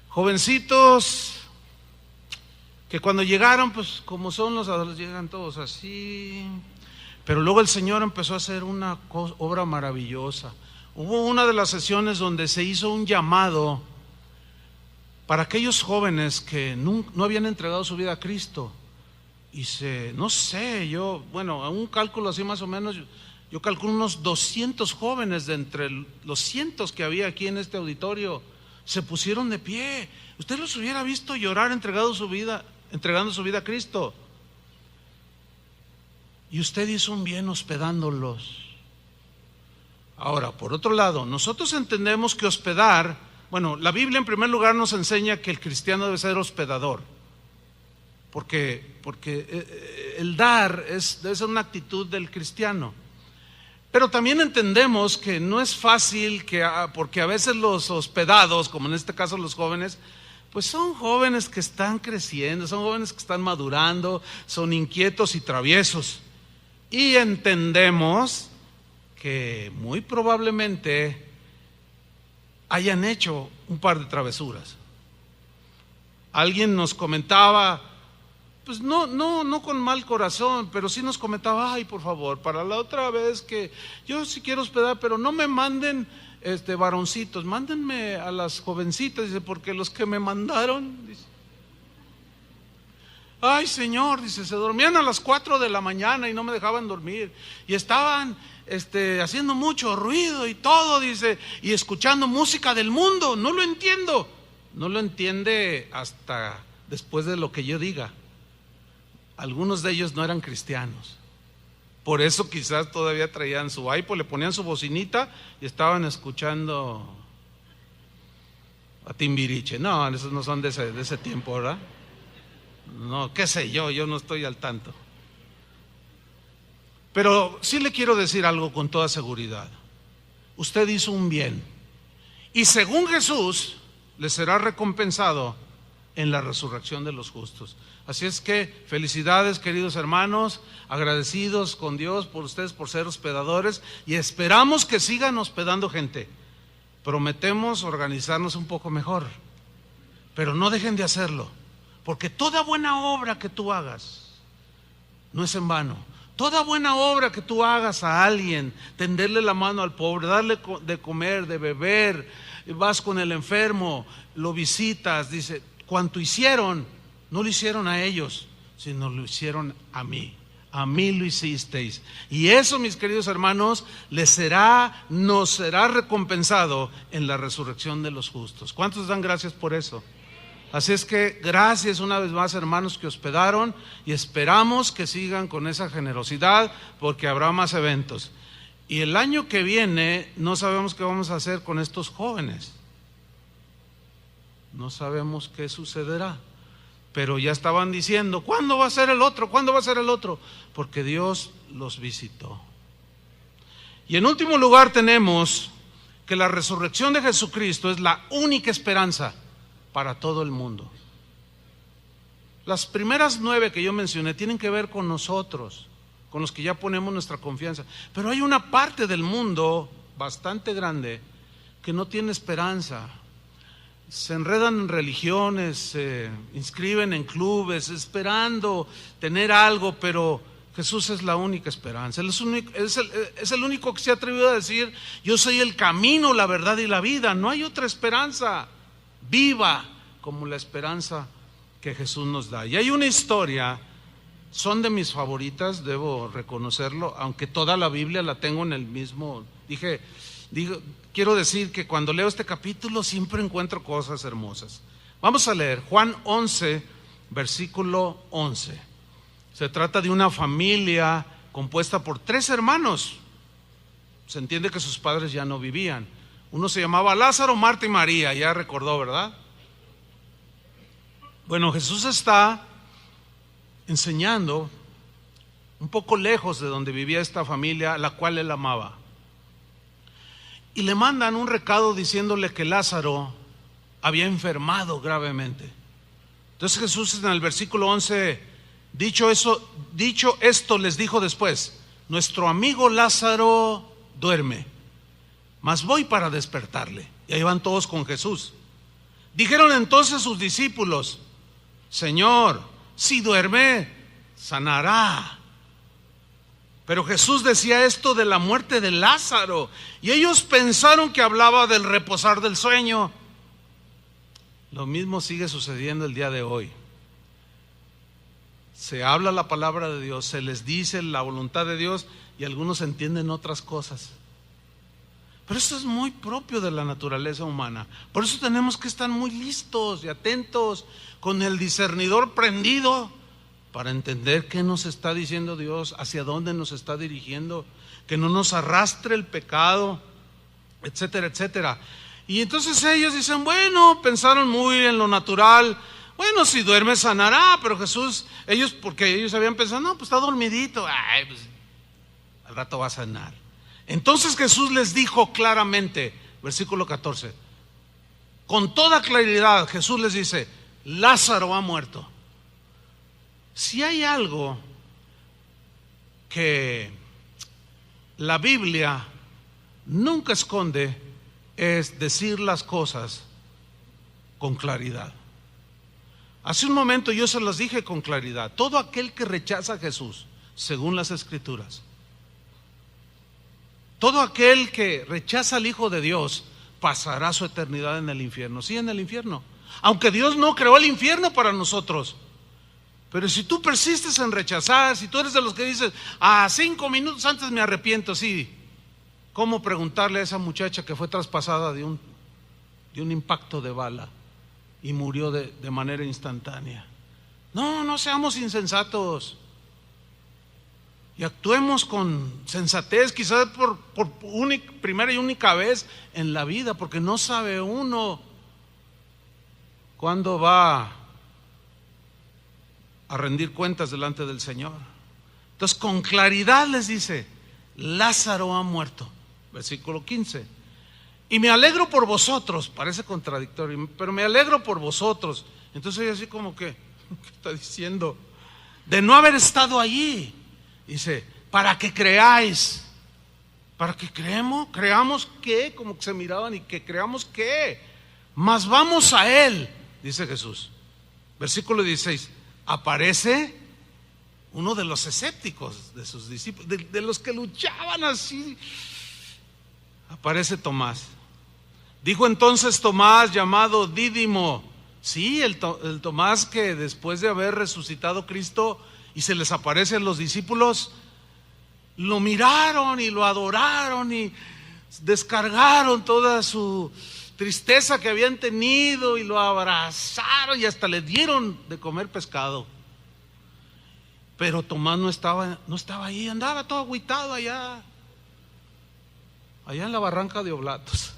jovencitos que cuando llegaron, pues como son los adolescentes, llegan todos así. Pero luego el Señor empezó a hacer una obra maravillosa. Hubo una de las sesiones donde se hizo un llamado para aquellos jóvenes que no habían entregado su vida a Cristo. Y no sé, bueno, a un cálculo así más o menos, yo calculo unos 200 jóvenes de entre los cientos que había aquí en este auditorio, se pusieron de pie. Usted los hubiera visto llorar entregando su vida a Cristo. Y usted hizo un bien hospedándolos. Ahora, por otro lado, nosotros entendemos que hospedar, bueno, la Biblia en primer lugar nos enseña que el cristiano debe ser hospedador, porque el dar debe ser una actitud del cristiano. Pero también entendemos que no es fácil, porque a veces los hospedados, como en este caso los jóvenes, pues son jóvenes que están creciendo, son jóvenes que están madurando, son inquietos y traviesos. Y entendemos que muy probablemente hayan hecho un par de travesuras. Alguien nos comentaba, pues no con mal corazón, pero sí nos comentaba: ay, por favor, para la otra vez que yo sí quiero hospedar, pero no me manden varoncitos, mándenme a las jovencitas, dice, porque los que me mandaron, dice, ay, Señor, dice, se dormían a las 4 de la mañana y no me dejaban dormir, y estaban haciendo mucho ruido y todo, dice, y escuchando música del mundo. No lo entiendo. No lo entiende hasta después de lo que yo diga. Algunos de ellos no eran cristianos, por eso quizás todavía traían su iPod, le ponían su bocinita y estaban escuchando a Timbiriche. No, esos no son de ese tiempo, ¿verdad? No, qué sé yo no estoy al tanto. Pero sí le quiero decir algo con toda seguridad: usted hizo un bien, y según Jesús le será recompensado en la resurrección de los justos. Así es que felicidades, queridos hermanos, agradecidos con Dios por ustedes por ser hospedadores, y esperamos que sigan hospedando gente. Prometemos organizarnos un poco mejor, pero no dejen de hacerlo, porque toda buena obra que tú hagas no es en vano. Toda buena obra que tú hagas a alguien, tenderle la mano al pobre, darle de comer, de beber, vas con el enfermo, lo visitas, dice, cuanto hicieron, no lo hicieron a ellos, sino lo hicieron a mí lo hicisteis. Y eso, mis queridos hermanos, nos será recompensado en la resurrección de los justos. ¿Cuántos dan gracias por eso? Así es que gracias una vez más, hermanos, que hospedaron, y esperamos que sigan con esa generosidad, porque habrá más eventos. Y el año que viene no sabemos qué vamos a hacer con estos jóvenes. No sabemos qué sucederá, pero ya estaban diciendo: ¿cuándo va a ser el otro? ¿Cuándo va a ser el otro? Porque Dios los visitó. Y en último lugar tenemos que la resurrección de Jesucristo es la única esperanza para todo el mundo. Las primeras 9 que yo mencioné tienen que ver con nosotros, con los que ya ponemos nuestra confianza, pero hay una parte del mundo bastante grande que no tiene esperanza. Se enredan en religiones, se inscriben en clubes esperando tener algo, pero Jesús es la única esperanza. Él es el único que se ha atrevido a decir: yo soy el camino, la verdad y la vida. No hay otra esperanza viva como la esperanza que Jesús nos da. Y hay una historia, son de mis favoritas, debo reconocerlo, aunque toda la Biblia la tengo en el mismo. Quiero decir que cuando leo este capítulo siempre encuentro cosas hermosas. Vamos a leer Juan 11, versículo 11. Se trata de una familia compuesta por 3 hermanos. Se entiende que sus padres ya no vivían. Uno se llamaba Lázaro, Marta y María, ya recordó, ¿verdad? Bueno, Jesús está enseñando un poco lejos de donde vivía esta familia, a la cual él amaba. Y le mandan un recado diciéndole que Lázaro había enfermado gravemente. Entonces Jesús, en el versículo 11, dicho esto, les dijo después: nuestro amigo Lázaro duerme, mas voy para despertarle. Y ahí van todos con Jesús. Dijeron entonces sus discípulos: Señor, si duerme, sanará. Pero Jesús decía esto de la muerte de Lázaro, y ellos pensaron que hablaba del reposar del sueño. Lo mismo sigue sucediendo el día de hoy. Se habla la palabra de Dios, se les dice la voluntad de Dios, y algunos entienden otras cosas. Pero esto es muy propio de la naturaleza humana. Por eso tenemos que estar muy listos y atentos, con el discernidor prendido, para entender qué nos está diciendo Dios, hacia dónde nos está dirigiendo, que no nos arrastre el pecado, etcétera, etcétera. Y entonces ellos dicen, bueno, pensaron muy en lo natural, bueno, si duerme sanará. Pero Jesús, porque ellos habían pensado, no, pues está dormidito, pues al rato va a sanar. Entonces Jesús les dijo claramente, versículo 14, con toda claridad Jesús les dice: Lázaro ha muerto. Si hay algo que la Biblia nunca esconde, es decir las cosas con claridad. Hace un momento yo se los dije con claridad: todo aquel que rechaza a Jesús, según las Escrituras, todo aquel que rechaza al Hijo de Dios, pasará su eternidad en el infierno. Sí, en el infierno. Aunque Dios no creó el infierno para nosotros. Pero si tú persistes en rechazar, si tú eres de los que dices, 5 minutos antes me arrepiento, sí. ¿Cómo preguntarle a esa muchacha que fue traspasada de un impacto de bala y murió de manera instantánea? No seamos insensatos. Y actuemos con sensatez, quizás por primera y única vez en la vida, porque no sabe uno cuándo va a rendir cuentas delante del Señor. Entonces, con claridad les dice: Lázaro ha muerto. Versículo 15. Y me alegro por vosotros. Parece contradictorio, pero me alegro por vosotros. Entonces ella así como que, ¿qué está diciendo? De no haber estado allí. Dice, para que creáis. ¿Para que creamos qué? Como que se miraban, y que creamos qué. Mas vamos a Él, dice Jesús. Versículo 16. Aparece uno de los escépticos, de sus discípulos, de los que luchaban así. Aparece Tomás. Dijo entonces Tomás, llamado Dídimo. Sí, el Tomás que después de haber resucitado Cristo y se les aparece a los discípulos, lo miraron y lo adoraron y descargaron toda su tristeza que habían tenido y lo abrazaron y hasta le dieron de comer pescado. Pero Tomás no estaba ahí, andaba todo agüitado allá en la barranca de Oblatos.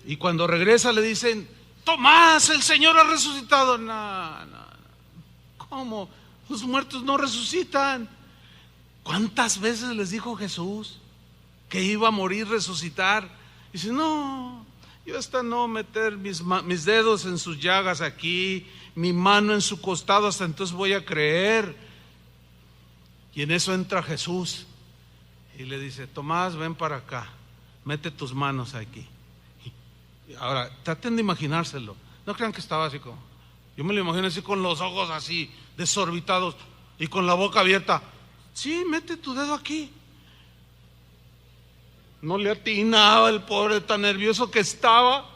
Y cuando regresa le dicen: Tomás, el Señor ha resucitado. No. ¿Cómo? Los muertos no resucitan. ¿Cuántas veces les dijo Jesús que iba a morir, resucitar? Dice: no, yo hasta no meter mis dedos en sus llagas aquí, mi mano en su costado, hasta entonces voy a creer. Y en eso entra Jesús y le dice: Tomás, ven para acá, mete tus manos aquí. Ahora, traten de imaginárselo. No crean que estaba así como, yo me lo imagino así con los ojos así desorbitados y con la boca abierta. Sí, mete tu dedo aquí. No le atinaba el pobre, tan nervioso que estaba.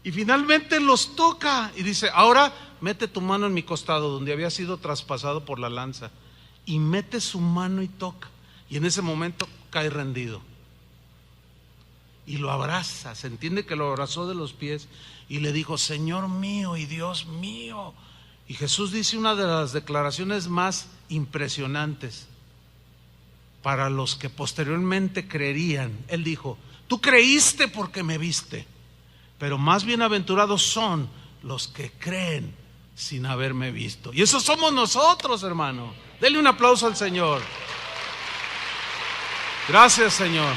Y finalmente los toca y dice: ahora mete tu mano en mi costado, donde había sido traspasado por la lanza. Y mete su mano y toca. Y en ese momento cae rendido. Y lo abraza, se entiende que lo abrazó de los pies y le dijo: Señor mío y Dios mío. Y Jesús dice una de las declaraciones más impresionantes para los que posteriormente creerían. Él dijo: tú creíste porque me viste, pero más bienaventurados son los que creen sin haberme visto. Y esos somos nosotros, hermano. Denle un aplauso al Señor. Gracias, Señor.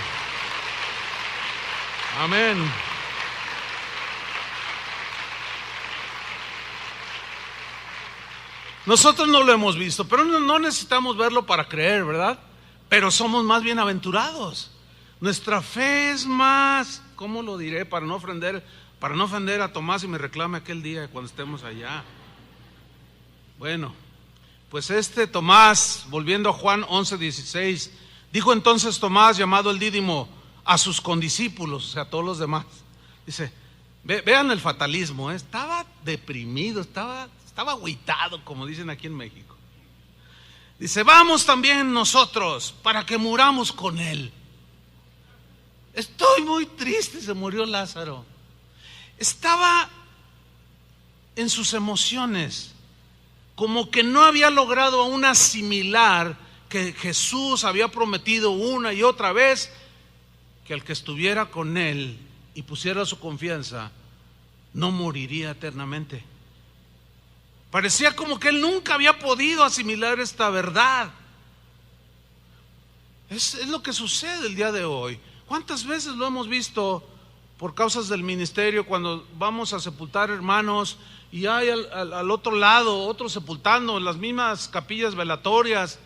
Amén. Nosotros no lo hemos visto, pero no necesitamos verlo para creer, ¿verdad? Pero somos más bienaventurados. Nuestra fe es más, ¿cómo lo diré? Para no ofender a Tomás y me reclame aquel día cuando estemos allá. Bueno, pues Tomás, volviendo a Juan 11:16, dijo entonces Tomás, llamado el Dídimo, a sus condiscípulos, o sea, a todos los demás. Dice, vean el fatalismo, estaba deprimido, estaba agüitado, como dicen aquí en México. Dice: vamos también nosotros para que muramos con él. Estoy muy triste, se murió Lázaro. Estaba en sus emociones, como que no había logrado aún asimilar que Jesús había prometido una y otra vez que el que estuviera con él y pusiera su confianza no moriría eternamente. Parecía como que él nunca había podido asimilar esta verdad. Es lo que sucede el día de hoy. ¿Cuántas veces lo hemos visto por causas del ministerio, cuando vamos a sepultar hermanos y hay al otro lado otros sepultando en las mismas capillas velatorias,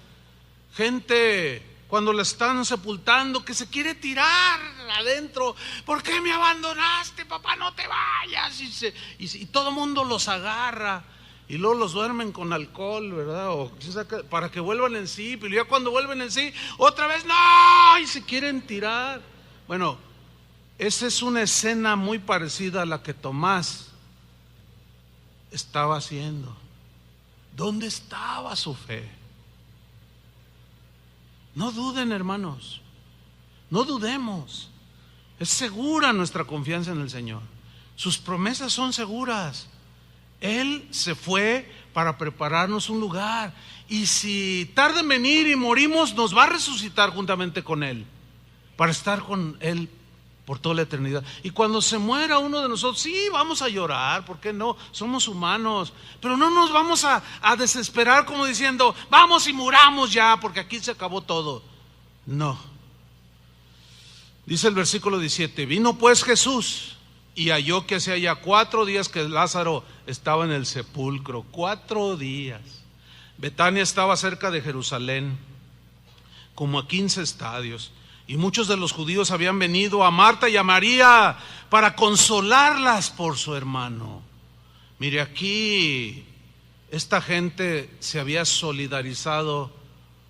gente cuando la están sepultando, que se quiere tirar adentro. ¿Por qué me abandonaste, papá? No te vayas. Y todo el mundo los agarra y luego los duermen con alcohol, ¿verdad? Para que vuelvan en sí, pero ya cuando vuelven en sí, otra vez no, y se quieren tirar. Bueno, esa es una escena muy parecida a la que Tomás estaba haciendo. ¿Dónde estaba su fe? No duden, hermanos, no dudemos. Es segura nuestra confianza en el Señor. Sus promesas son seguras. Él se fue para prepararnos un lugar, y si tarda en venir y morimos, nos va a resucitar juntamente con Él, para estar con Él por toda la eternidad. Y cuando se muera uno de nosotros, sí, vamos a llorar, ¿por qué no? Somos humanos, pero no nos vamos a desesperar como diciendo, vamos y muramos ya, porque aquí se acabó todo. No. Dice el versículo 17, vino pues Jesús y halló que hacía ya 4 días que Lázaro estaba en el sepulcro. 4 días. Betania estaba cerca de Jerusalén, como a 15 estadios. Y muchos de los judíos habían venido a Marta y a María para consolarlas por su hermano. Mire, aquí esta gente se había solidarizado,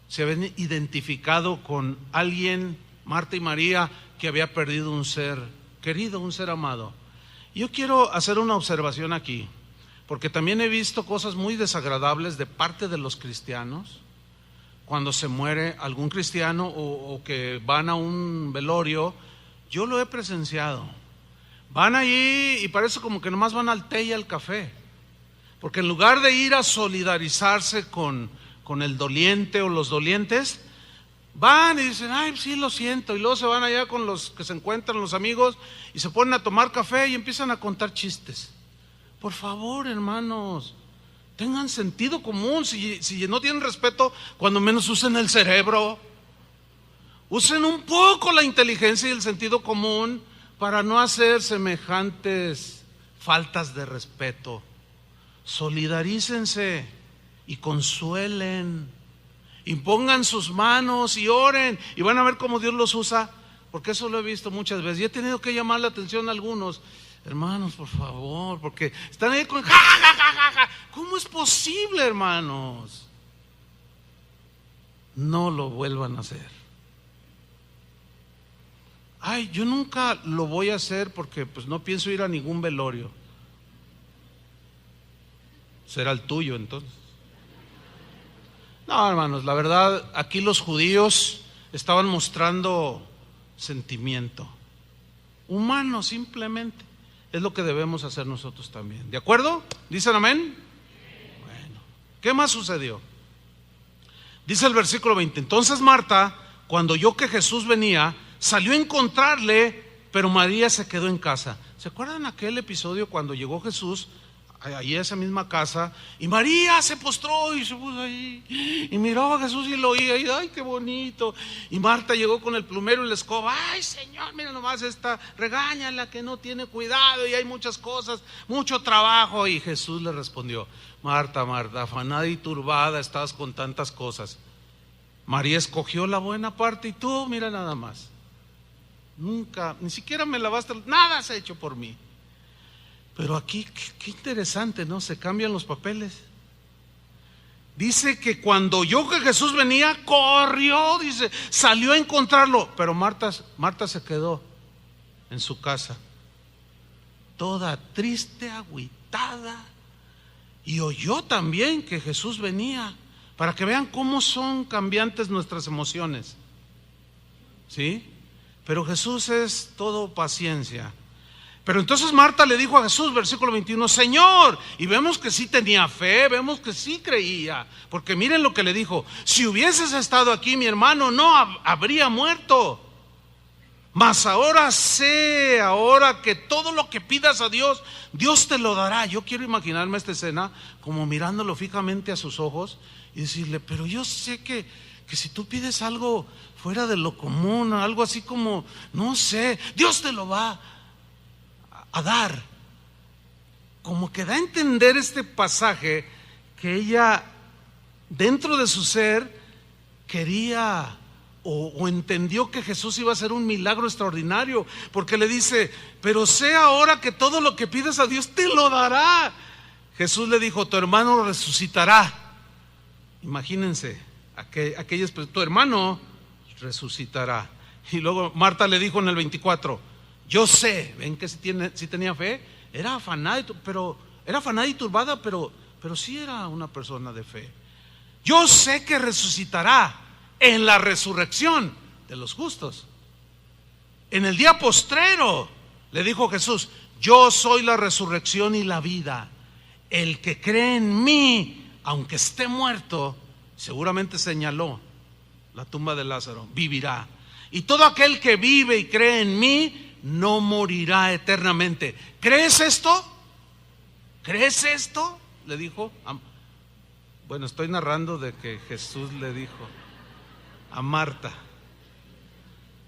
se habían identificado con alguien, Marta y María, que había perdido un ser querido, un ser amado. Yo quiero hacer una observación aquí, porque también he visto cosas muy desagradables de parte de los cristianos. Cuando se muere algún cristiano o que van a un velorio, yo lo he presenciado. Van allí y parece como que nomás van al té y al café, porque en lugar de ir a solidarizarse con el doliente o los dolientes, van y dicen, ay, sí, lo siento, y luego se van allá con los que se encuentran, los amigos, y se ponen a tomar café y empiezan a contar chistes. Por favor, hermanos, tengan sentido común. Si no tienen respeto, cuando menos usen el cerebro. Usen un poco la inteligencia y el sentido común para no hacer semejantes faltas de respeto. Solidarícense y consuelen. Impongan sus manos y oren, y van a ver cómo Dios los usa, porque eso lo he visto muchas veces. Y he tenido que llamar la atención a algunos. Hermanos, por favor, porque están ahí con ja, ja, ja, ja, ja. ¿Cómo es posible, hermanos? No lo vuelvan a hacer. Ay, yo nunca lo voy a hacer porque pues no pienso ir a ningún velorio. Será el tuyo entonces. No, hermanos, la verdad, aquí los judíos estaban mostrando sentimiento humano simplemente. Es lo que debemos hacer nosotros también. ¿De acuerdo? ¿Dicen amén? Bueno, ¿qué más sucedió? Dice el versículo 20, entonces Marta, cuando oyó que Jesús venía, salió a encontrarle, pero María se quedó en casa. ¿Se acuerdan aquel episodio cuando llegó Jesús allí a esa misma casa, y María se postró y se puso ahí y miraba a Jesús y lo oía, y ay, qué bonito? Y Marta llegó con el plumero y la escoba. Ay, Señor, mira nomás esta, regáñala que no tiene cuidado y hay muchas cosas, mucho trabajo. Y Jesús le respondió, Marta, Marta, afanada y turbada estás con tantas cosas. María escogió la buena parte, y tú, mira nada más, nunca, ni siquiera me lavaste, nada has hecho por mí. Pero aquí, qué interesante, ¿no? Se cambian los papeles. Dice que cuando oyó que Jesús venía, corrió, dice, salió a encontrarlo. Pero Marta se quedó en su casa, toda triste, agüitada. Y oyó también que Jesús venía, para que vean cómo son cambiantes nuestras emociones. ¿Sí? Pero Jesús es todo paciencia. Pero entonces Marta le dijo a Jesús, versículo 21, Señor, y vemos que sí tenía fe, vemos que sí creía, porque miren lo que le dijo, si hubieses estado aquí, mi hermano no habría muerto. Mas ahora sé, ahora que todo lo que pidas a Dios, Dios te lo dará. Yo quiero imaginarme esta escena como mirándolo fijamente a sus ojos y decirle, pero yo sé que si tú pides algo fuera de lo común, algo así como, no sé, Dios te lo va a dar. Como que da a entender este pasaje que ella dentro de su ser quería o entendió que Jesús iba a hacer un milagro extraordinario, porque le dice: pero sé ahora que todo lo que pides a Dios te lo dará. Jesús le dijo: tu hermano resucitará. Imagínense, tu hermano resucitará. Y luego Marta le dijo en el 24: yo sé, ven que sí tenía fe, era afanada y turbada, pero sí era una persona de fe. Yo sé que resucitará en la resurrección de los justos. En el día postrero, le dijo Jesús: yo soy la resurrección y la vida. El que cree en mí, aunque esté muerto, seguramente señaló la tumba de Lázaro, vivirá. Y todo aquel que vive y cree en mí no morirá eternamente. ¿Crees esto? ¿Crees esto? Le dijo. Bueno, estoy narrando de que Jesús le dijo a Marta,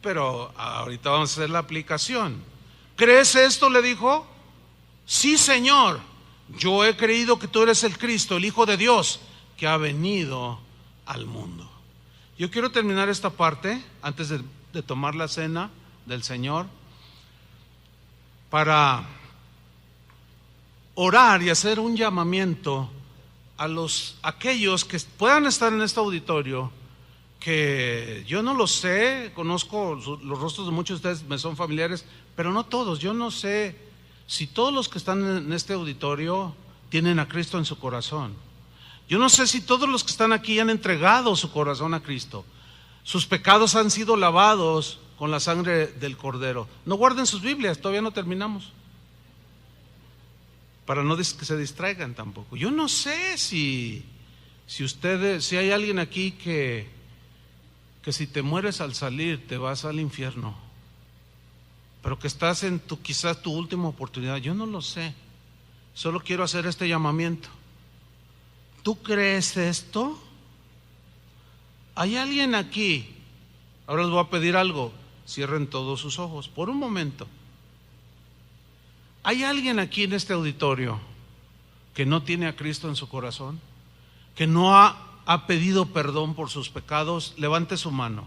pero ahorita vamos a hacer la aplicación. ¿Crees esto? Le dijo. Sí, Señor, yo he creído que tú eres el Cristo, el Hijo de Dios, que ha venido al mundo. Yo quiero terminar esta parte antes de tomar la cena del Señor, para orar y hacer un llamamiento a aquellos que puedan estar en este auditorio, que yo no lo sé, conozco los rostros de muchos de ustedes, me son familiares, pero no todos. Yo no sé si todos los que están en este auditorio tienen a Cristo en su corazón. Yo no sé si todos los que están aquí han entregado su corazón a Cristo. Sus pecados han sido lavados con la sangre del Cordero. No guarden sus Biblias, todavía no terminamos, para no que se distraigan tampoco. Yo no sé si hay alguien aquí que si te mueres al salir te vas al infierno, pero que estás en quizás tu última oportunidad. Yo no lo sé. Solo quiero hacer este llamamiento. ¿Tú crees esto? ¿Hay alguien aquí? Ahora les voy a pedir algo. Cierren todos sus ojos por un momento. ¿Hay alguien aquí en este auditorio que no tiene a Cristo en su corazón? ¿Que no ha pedido perdón por sus pecados? Levante su mano.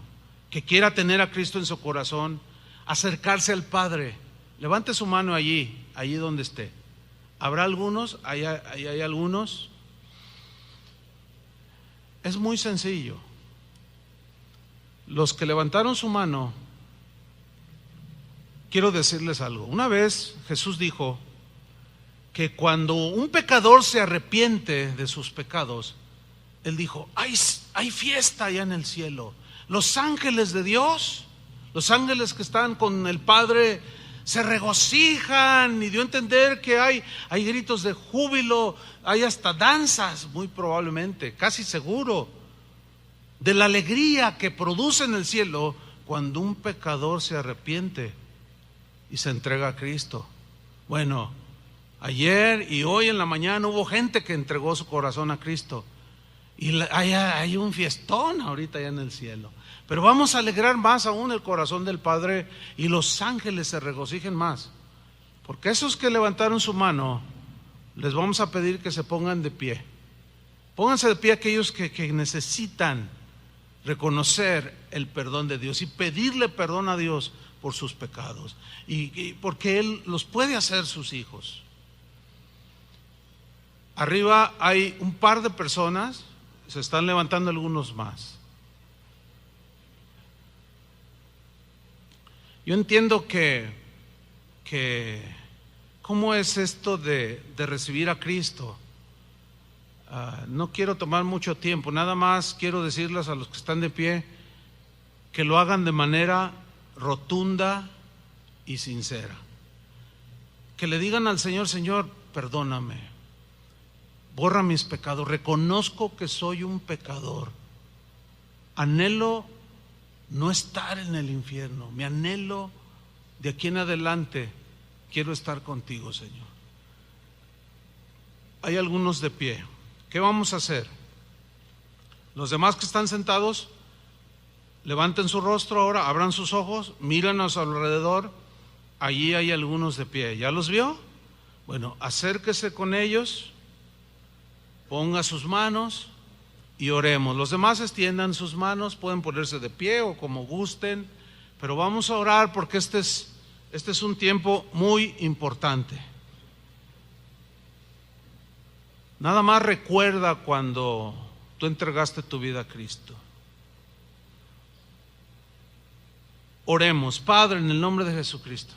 Que quiera tener a Cristo en su corazón, acercarse al Padre. Levante su mano allí donde esté. ¿Habrá algunos? ¿Hay algunos? Es muy sencillo. Los que levantaron su mano, quiero decirles algo. Una vez Jesús dijo que cuando un pecador se arrepiente de sus pecados, Él dijo: hay fiesta allá en el cielo. Los ángeles de Dios, los ángeles que están con el Padre, se regocijan, y dio a entender que hay gritos de júbilo, hay hasta danzas, muy probablemente, casi seguro, de la alegría que produce en el cielo cuando un pecador se arrepiente y se entrega a Cristo. Bueno, ayer y hoy en la mañana hubo gente que entregó su corazón a Cristo, y hay un fiestón ahorita allá en el cielo. Pero vamos a alegrar más aún el corazón del Padre, y los ángeles se regocijen más, porque esos que levantaron su mano, les vamos a pedir que se pongan de pie. Pónganse de pie aquellos que necesitan reconocer el perdón de Dios y pedirle perdón a Dios por sus pecados, y porque Él los puede hacer sus hijos. Arriba hay un par de personas, se están levantando algunos más. Yo entiendo que ¿cómo es esto de recibir a Cristo? No quiero tomar mucho tiempo, nada más quiero decirles a los que están de pie que lo hagan de manera rotunda y sincera. Que le digan al Señor: Señor, perdóname, borra mis pecados, reconozco que soy un pecador, anhelo no estar en el infierno, me anhelo de aquí en adelante, quiero estar contigo, Señor. Hay algunos de pie. ¿Qué vamos a hacer? Los demás que están sentados, levanten su rostro ahora, abran sus ojos, miren a su alrededor. Allí hay algunos de pie. ¿Ya los vio? Bueno, acérquese con ellos, ponga sus manos y oremos. Los demás extiendan sus manos, pueden ponerse de pie o como gusten, pero vamos a orar porque este es un tiempo muy importante. Nada más recuerda cuando tú entregaste tu vida a Cristo. Oremos. Padre, en el nombre de Jesucristo,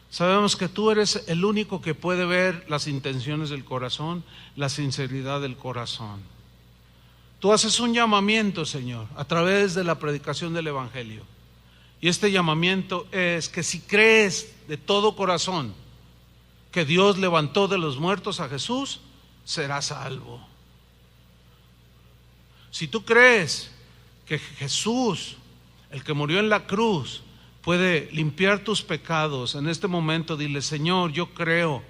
sabemos que tú eres el único que puede ver las intenciones del corazón, la sinceridad del corazón. Tú haces un llamamiento, Señor, a través de la predicación del Evangelio. Y este llamamiento es que si crees de todo corazón que Dios levantó de los muertos a Jesús, serás salvo. Si tú crees que Jesús, el que murió en la cruz, puede limpiar tus pecados, en este momento dile: Señor, yo creo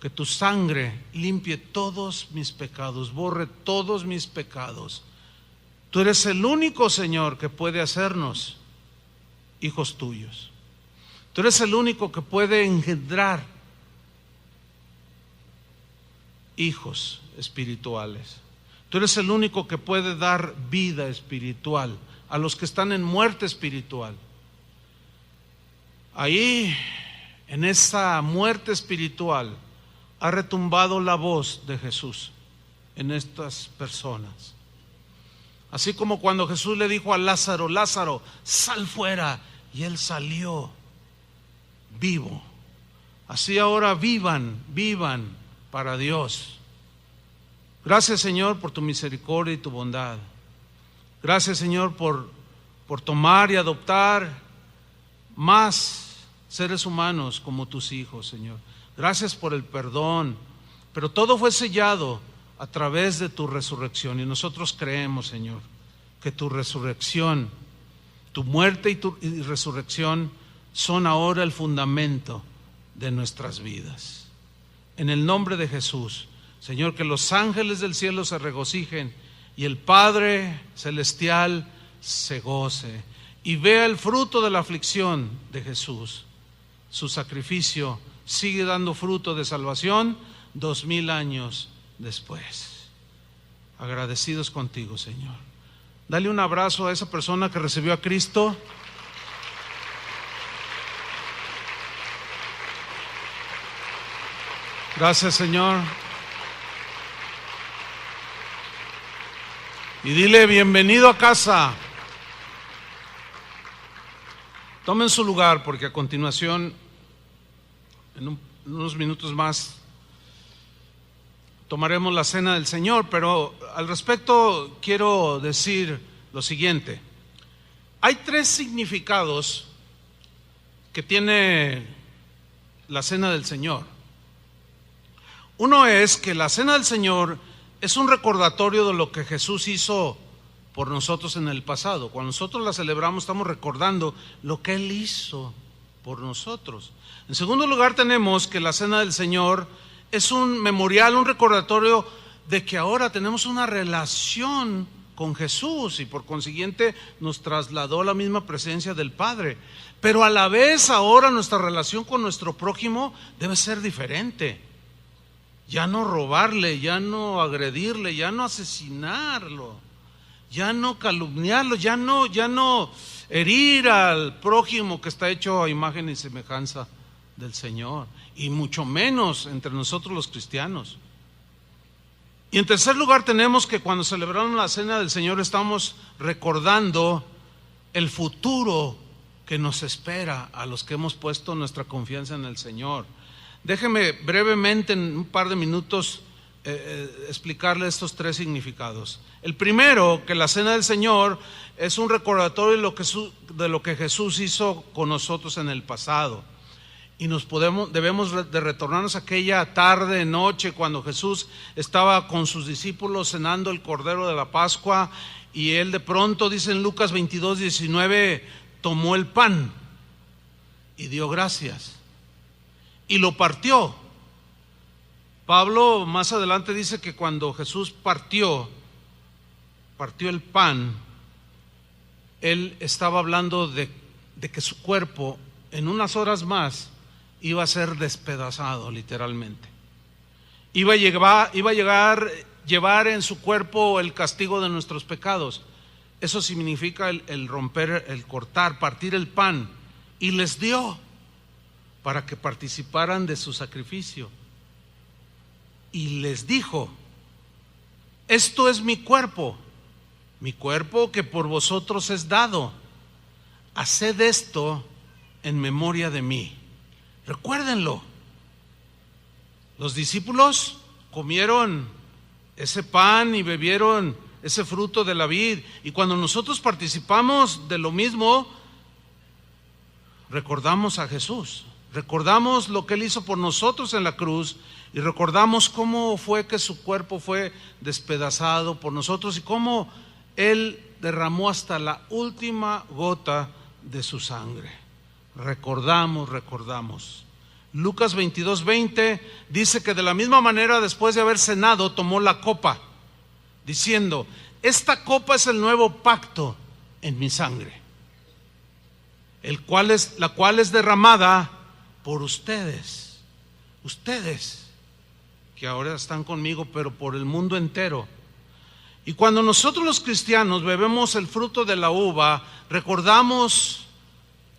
que tu sangre limpie todos mis pecados, borre todos mis pecados. Tú eres el único, Señor, que puede hacernos hijos tuyos. Tú eres el único que puede engendrar hijos espirituales. Tú eres el único que puede dar vida espiritual a los que están en muerte espiritual. Ahí, en esa muerte espiritual, ha retumbado la voz de Jesús en estas personas. Así como cuando Jesús le dijo a Lázaro: Lázaro, sal fuera, y él salió vivo. Así ahora vivan para Dios. Gracias, Señor, por tu misericordia y tu bondad. Gracias, Señor, por tomar y adoptar más seres humanos como tus hijos, Señor. Gracias por el perdón, pero todo fue sellado a través de tu resurrección, y nosotros creemos, Señor, que tu resurrección, tu muerte y resurrección son ahora el fundamento de nuestras vidas. En el nombre de Jesús, Señor, que los ángeles del cielo se regocijen y el Padre celestial se goce y vea el fruto de la aflicción de Jesús. Su sacrificio sigue dando fruto de salvación 2000 años después. Agradecidos contigo, Señor. Dale un abrazo a esa persona que recibió a Cristo. Gracias, Señor. Y dile: bienvenido a casa. Tomen su lugar, porque a continuación, en unos minutos más, tomaremos la cena del Señor. Pero al respecto quiero decir lo siguiente: hay 3 significados que tiene la cena del Señor. Uno es que la cena del Señor es un recordatorio de lo que Jesús hizo por nosotros en el pasado. Cuando nosotros la celebramos, estamos recordando lo que Él hizo por nosotros. En segundo lugar, tenemos que la cena del Señor es un memorial, un recordatorio de que ahora tenemos una relación con Jesús, y por consiguiente nos trasladó a la misma presencia del Padre. Pero a la vez ahora nuestra relación con nuestro prójimo debe ser diferente. Ya no robarle, ya no agredirle, ya no asesinarlo, ya no calumniarlo, ya no herir al prójimo que está hecho a imagen y semejanza del Señor, y mucho menos entre nosotros los cristianos. Y en tercer lugar, tenemos que cuando celebramos la cena del Señor estamos recordando el futuro que nos espera a los que hemos puesto nuestra confianza en el Señor. Déjeme brevemente, en un par de minutos, explicarle estos 3 significados. El primero, que la cena del Señor es un recordatorio de lo que Jesús hizo con nosotros en el pasado. Y debemos de retornarnos a aquella tarde, noche, cuando Jesús estaba con sus discípulos cenando el Cordero de la Pascua, y Él de pronto, dice en Lucas 22:19, tomó el pan y dio gracias y lo partió. Pablo más adelante dice que cuando Jesús partió el pan, Él estaba hablando de que su cuerpo en unas horas más iba a ser despedazado, literalmente. Iba a llegar llevar en su cuerpo el castigo de nuestros pecados. Eso significa el romper, el cortar, partir el pan, y les dio para que participaran de su sacrificio. Y les dijo: esto es mi cuerpo que por vosotros es dado. Haced esto en memoria de mí. Recuérdenlo. Los discípulos comieron ese pan y bebieron ese fruto de la vid, y cuando nosotros participamos de lo mismo, recordamos a Jesús, recordamos lo que Él hizo por nosotros en la cruz, y recordamos cómo fue que su cuerpo fue despedazado por nosotros y cómo Él derramó hasta la última gota de su sangre. Recordamos. Lucas 22:20 dice que de la misma manera, después de haber cenado, tomó la copa, diciendo: esta copa es el nuevo pacto en mi sangre, la cual es derramada por ustedes que ahora están conmigo, pero por el mundo entero. Y cuando nosotros los cristianos bebemos el fruto de la uva, recordamos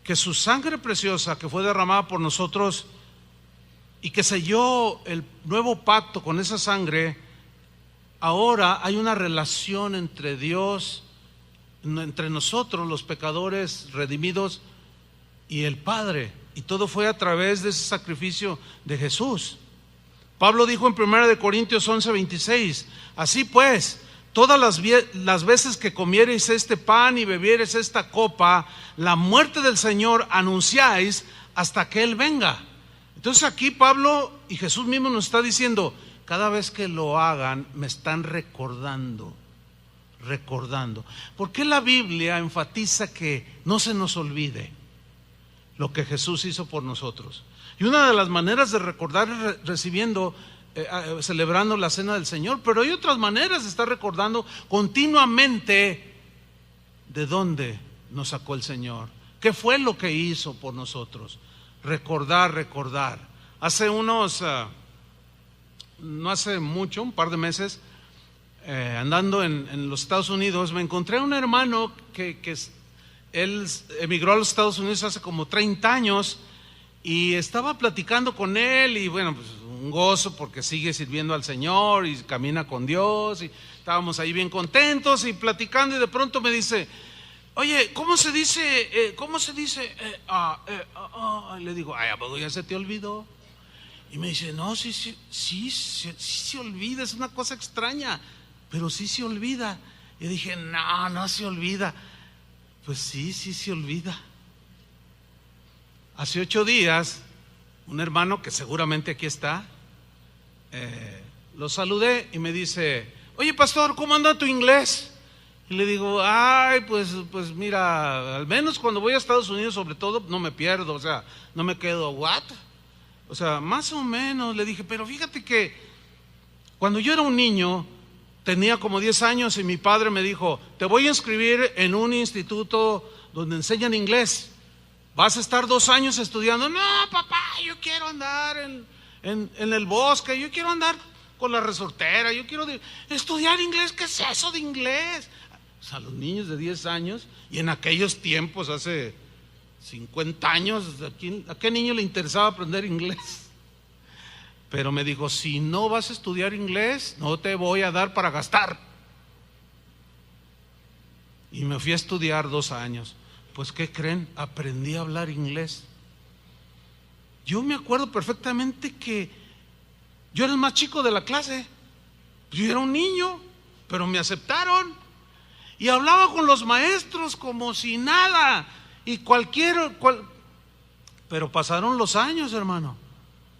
que su sangre preciosa que fue derramada por nosotros y que selló el nuevo pacto con esa sangre, ahora hay una relación entre Dios, entre nosotros los pecadores redimidos y el Padre, y todo fue a través de ese sacrificio de Jesús. Pablo dijo en 1 Corintios 11:26: así pues, todas las veces que comiereis este pan y bebiereis esta copa, la muerte del Señor anunciáis hasta que Él venga. Entonces aquí Pablo y Jesús mismo nos está diciendo: cada vez que lo hagan, me están recordando. ¿Por qué la Biblia enfatiza que no se nos olvide lo que Jesús hizo por nosotros? Y una de las maneras de recordar es celebrando la cena del Señor, pero hay otras maneras de estar recordando continuamente de dónde nos sacó el Señor, qué fue lo que hizo por nosotros. Recordar. Hace no hace mucho, un par de meses, andando en los Estados Unidos, me encontré a un hermano que él emigró a los Estados Unidos hace como 30 años, y estaba platicando con él, y bueno, pues un gozo porque sigue sirviendo al Señor y camina con Dios, y estábamos ahí bien contentos y platicando, y de pronto me dice: oye, ¿cómo se dice? Le digo: ay, ¿a poco ya se te olvidó? Y me dice: no, sí se olvida, es una cosa extraña, pero sí se olvida. Y dije: no se olvida. Pues sí se olvida. Hace 8 días, un hermano que seguramente aquí está, lo saludé y me dice: oye, pastor, ¿cómo anda tu inglés? Y le digo: ay, pues mira, al menos cuando voy a Estados Unidos, sobre todo, no me pierdo, o sea, no me quedo, ¿what? O sea, más o menos. Le dije: pero fíjate que cuando yo era un niño, tenía como 10 años, y mi padre me dijo: te voy a inscribir en un instituto donde enseñan inglés. Vas a estar 2 años estudiando. No, papá, yo quiero andar en el bosque, yo quiero andar con la resortera, yo quiero estudiar inglés. ¿Qué es eso de inglés? O sea, los niños de 10 años, y en aquellos tiempos, hace 50 años, ¿a qué niño le interesaba aprender inglés? Pero me dijo: si no vas a estudiar inglés, no te voy a dar para gastar. Y me fui a estudiar 2 años. Pues, ¿qué creen? Aprendí a hablar inglés. Yo me acuerdo perfectamente que yo era el más chico de la clase. Yo era un niño, pero me aceptaron. Y hablaba con los maestros como si nada. Y pero pasaron los años, hermano.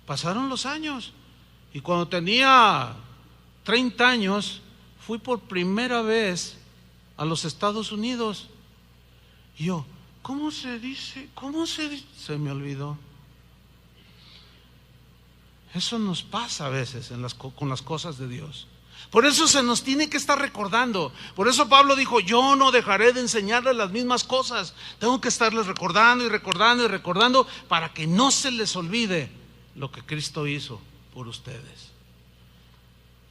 Pasaron los años. Y cuando tenía 30 años, fui por primera vez a los Estados Unidos. Y yo: ¿cómo se dice? Se me olvidó. Eso nos pasa a veces con las cosas de Dios. Por eso se nos tiene que estar recordando. Por eso Pablo dijo: yo no dejaré de enseñarles las mismas cosas. Tengo que estarles recordando para que no se les olvide lo que Cristo hizo por ustedes.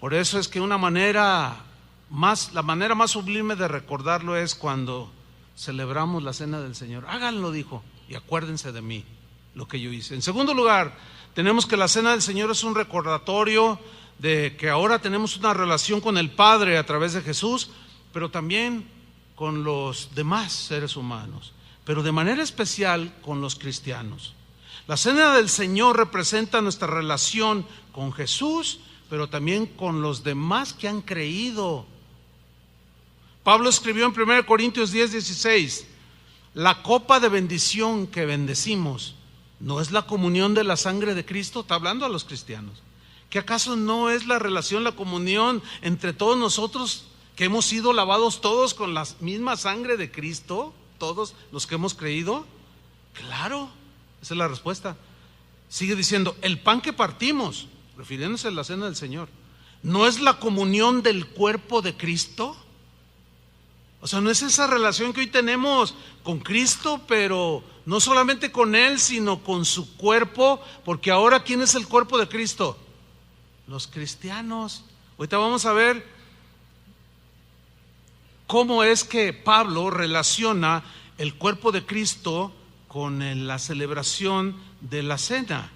Por eso es que la manera más sublime de recordarlo es cuando celebramos la cena del Señor. Háganlo, dijo, y acuérdense de mí, lo que yo hice. En segundo lugar, tenemos que la cena del Señor es un recordatorio de que ahora tenemos una relación con el Padre a través de Jesús, pero también con los demás seres humanos, pero de manera especial con los cristianos. La cena del Señor representa nuestra relación con Jesús, pero también con los demás que han creído. Pablo escribió en 1 Corintios 10:16, la copa de bendición que bendecimos, ¿no es la comunión de la sangre de Cristo? Está hablando a los cristianos. ¿Que acaso no es la relación, la comunión entre todos nosotros, que hemos sido lavados todos con la misma sangre de Cristo? Todos los que hemos creído. Claro, esa es la respuesta. Sigue diciendo, el pan que partimos, refiriéndose a la cena del Señor, ¿no es la comunión del cuerpo de Cristo? O sea, no es esa relación que hoy tenemos con Cristo, pero no solamente con Él, sino con su cuerpo, porque ahora ¿quién es el cuerpo de Cristo? Los cristianos. Ahorita vamos a ver cómo es que Pablo relaciona el cuerpo de Cristo con la celebración de la cena.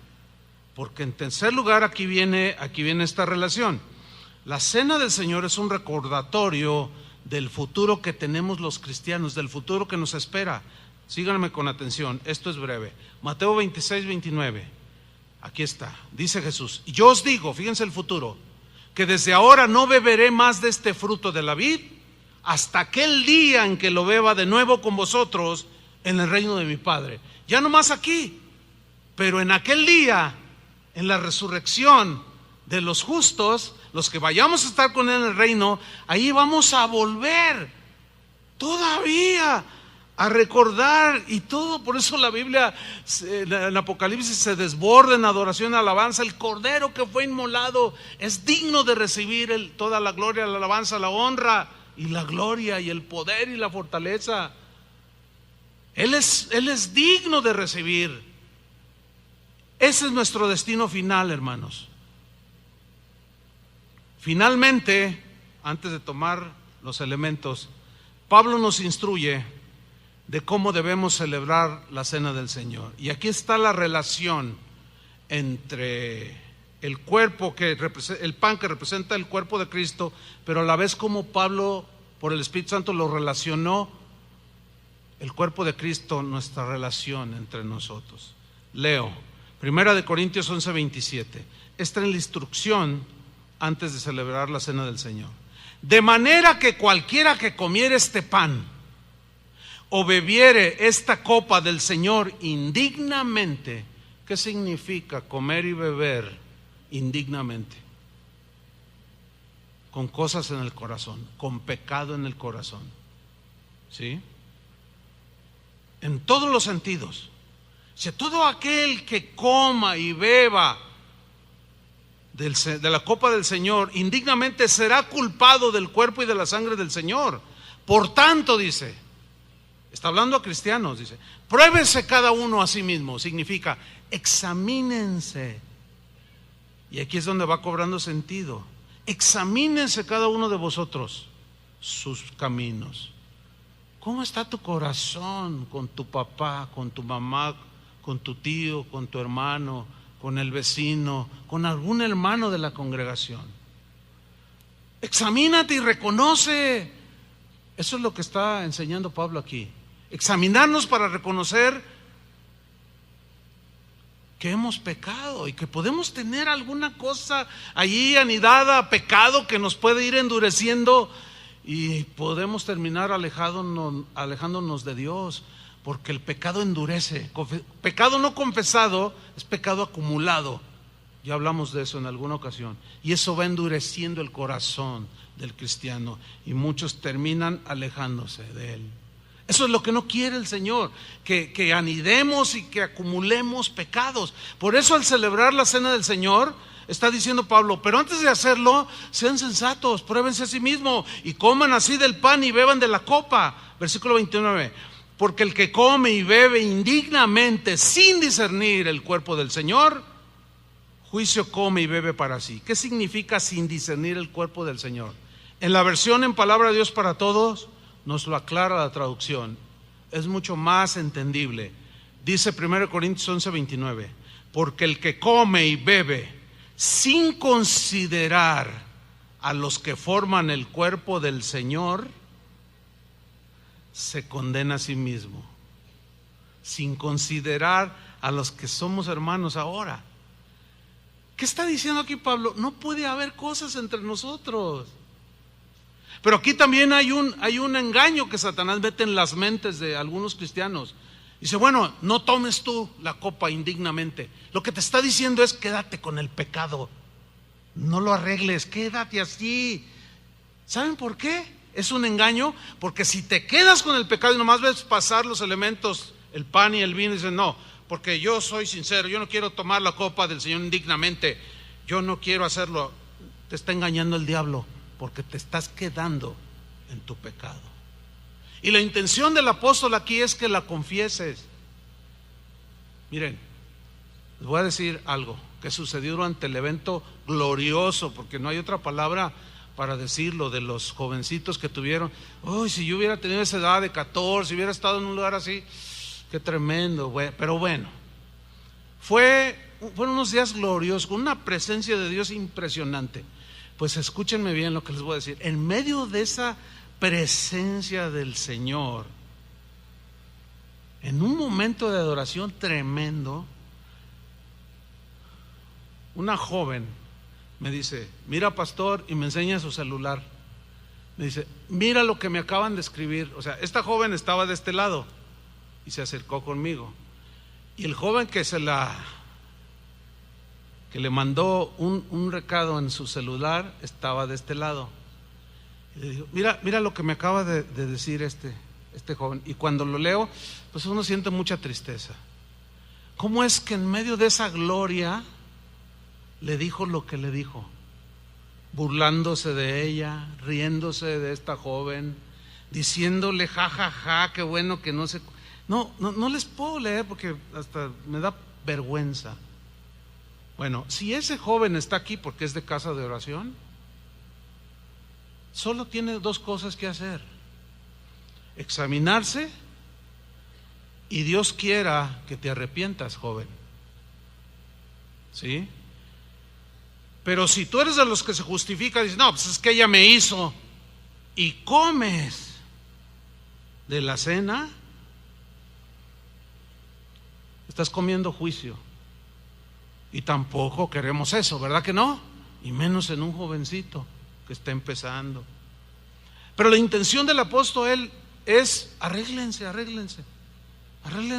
Porque en tercer lugar aquí viene esta relación. La cena del Señor es un recordatorio del futuro que tenemos los cristianos, del futuro que nos espera. Síganme con atención, esto es breve. Mateo 26:29, aquí está, dice Jesús, y yo os digo, fíjense el futuro, que desde ahora no beberé más de este fruto de la vid, hasta aquel día en que lo beba de nuevo con vosotros en el reino de mi Padre. Ya no más aquí, pero en aquel día, en la resurrección de los justos, los que vayamos a estar con Él en el reino, ahí vamos a volver todavía a recordar y todo. Por eso la Biblia en Apocalipsis se desborda en adoración y alabanza. El Cordero que fue inmolado es digno de recibir toda la gloria, la alabanza, la honra y la gloria y el poder y la fortaleza. Él es digno de recibir. Ese es nuestro destino final, hermanos. Finalmente, antes de tomar los elementos, Pablo nos instruye de cómo debemos celebrar la cena del Señor. Y aquí está la relación entre el pan que representa el cuerpo de Cristo, pero a la vez como Pablo, por el Espíritu Santo, lo relacionó el cuerpo de Cristo, nuestra relación entre nosotros. Leo, 1 Corintios 11:27. Esta es la instrucción antes de celebrar la cena del Señor. De manera que cualquiera que comiere este pan o bebiere esta copa del Señor indignamente. ¿Qué significa comer y beber indignamente? Con cosas en el corazón, con pecado en el corazón. ¿Sí? En todos los sentidos. Si todo aquel que coma y beba de la copa del Señor indignamente será culpado del cuerpo y de la sangre del Señor. Por tanto, dice, está hablando a cristianos, dice, pruébese cada uno a sí mismo. Significa, examínense. Y aquí es donde va cobrando sentido. Examínense cada uno de vosotros sus caminos. ¿Cómo está tu corazón con tu papá, con tu mamá, con tu tío, con tu hermano, con el vecino, con algún hermano de la congregación? Examínate y reconoce. Eso es lo que está enseñando Pablo aquí. Examinarnos para reconocer que hemos pecado y que podemos tener alguna cosa allí anidada, pecado que nos puede ir endureciendo y podemos terminar alejándonos de Dios, porque el pecado endurece. Pecado no confesado es pecado acumulado. Ya hablamos de eso en alguna ocasión. Y eso va endureciendo el corazón del cristiano y muchos terminan alejándose de Él. Eso es lo que no quiere el Señor, que anidemos y que acumulemos pecados. Por eso al celebrar la cena del Señor, está diciendo Pablo, pero antes de hacerlo, sean sensatos, pruébense a sí mismos y coman así del pan y beban de la copa. Versículo 29. Porque el que come y bebe indignamente sin discernir el cuerpo del Señor, juicio come y bebe para sí. ¿Qué significa sin discernir el cuerpo del Señor? En la versión en Palabra de Dios para Todos nos lo aclara la traducción. Es mucho más entendible. Dice 1 Corintios 11:29, porque el que come y bebe sin considerar a los que forman el cuerpo del Señor, se condena a sí mismo. Sin considerar a los que somos hermanos ahora. ¿Qué está diciendo aquí Pablo? No puede haber cosas entre nosotros. Pero aquí también hay un engaño que Satanás mete en las mentes de algunos cristianos. Dice, bueno, no tomes tú la copa indignamente. Lo que te está diciendo es quédate con el pecado. No lo arregles, quédate así. ¿Saben por qué? Es un engaño, porque si te quedas con el pecado y nomás ves pasar los elementos, el pan y el vino, y dices, no, porque yo soy sincero, yo no quiero tomar la copa del Señor indignamente, yo no quiero hacerlo. Te está engañando el diablo, porque te estás quedando en tu pecado. Y la intención del apóstol aquí es que la confieses. Miren, les voy a decir algo que sucedió durante el evento glorioso, porque no hay otra palabra para decirlo, de los jovencitos que tuvieron. Uy, si yo hubiera tenido esa edad de 14, si hubiera estado en un lugar así, qué tremendo, güey. Pero bueno, fueron unos días gloriosos, con una presencia de Dios impresionante. Pues escúchenme bien lo que les voy a decir. En medio de esa presencia del Señor, en un momento de adoración tremendo, una joven me dice, mira pastor, y me enseña su celular. Me dice, mira lo que me acaban de escribir. O sea, esta joven estaba de este lado y se acercó conmigo. Y el joven que le mandó un recado en su celular estaba de este lado. Y le digo, mira lo que me acaba de decir este joven. Y cuando lo leo, pues uno siente mucha tristeza. ¿Cómo es que en medio de esa gloria le dijo lo que le dijo? Burlándose de ella, riéndose de esta joven, diciéndole ja, qué bueno que no se... No les puedo leer porque hasta me da vergüenza. Bueno, si ese joven está aquí porque es de casa de oración, solo tiene dos cosas que hacer: examinarse, y Dios quiera que te arrepientas, joven. ¿Sí? Pero si tú eres de los que se justifica, dices, no, pues es que ella me hizo, y comes de la cena, estás comiendo juicio. Y tampoco queremos eso, ¿verdad que no? Y menos en un jovencito que está empezando. Pero la intención del apóstol es arreglen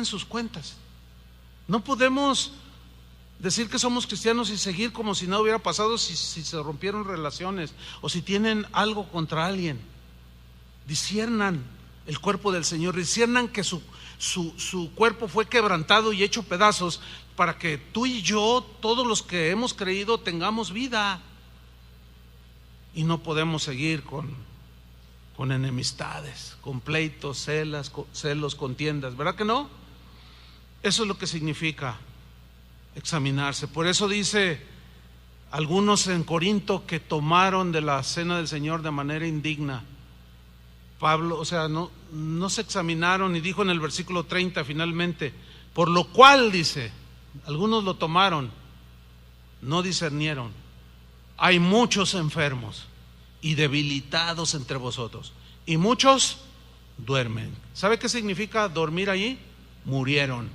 sus cuentas. No podemos decir que somos cristianos y seguir como si nada hubiera pasado, si se rompieron relaciones o si tienen algo contra alguien. Disciernan el cuerpo del Señor, disciernan que su cuerpo fue quebrantado y hecho pedazos para que tú y yo, todos los que hemos creído, tengamos vida. Y no podemos seguir con enemistades, con pleitos, celos, contiendas, ¿verdad que no? Eso es lo que significa examinarse. Por eso dice algunos en Corinto que tomaron de la cena del Señor de manera indigna. Pablo, o sea, no se examinaron, y dijo en el versículo 30 finalmente, por lo cual dice, algunos lo tomaron, no discernieron. Hay muchos enfermos y debilitados entre vosotros, y muchos duermen. ¿Sabe qué significa dormir allí? Murieron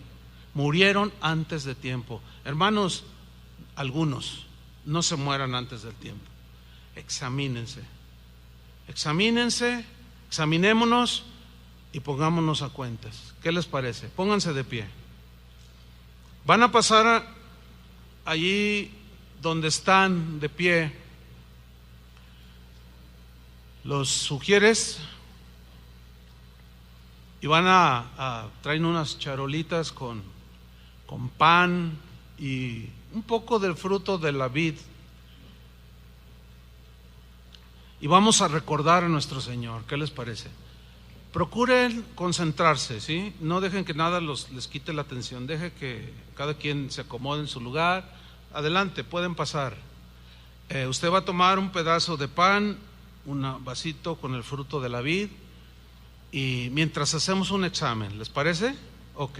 antes de tiempo. Hermanos, algunos no se mueran antes del tiempo. Examinémonos y pongámonos a cuentas. ¿Qué les parece? Pónganse de pie. Van a pasar allí donde están de pie los sugieres y van a traer unas charolitas con pan y un poco del fruto de la vid, y vamos a recordar a nuestro Señor. ¿Qué les parece? Procuren concentrarse, ¿sí? No dejen que nada les quite la atención. Deje que cada quien se acomode en su lugar, Adelante, pueden pasar. Usted va a tomar un pedazo de pan, un vasito con el fruto de la vid, y mientras hacemos un examen, ¿les parece? Ok.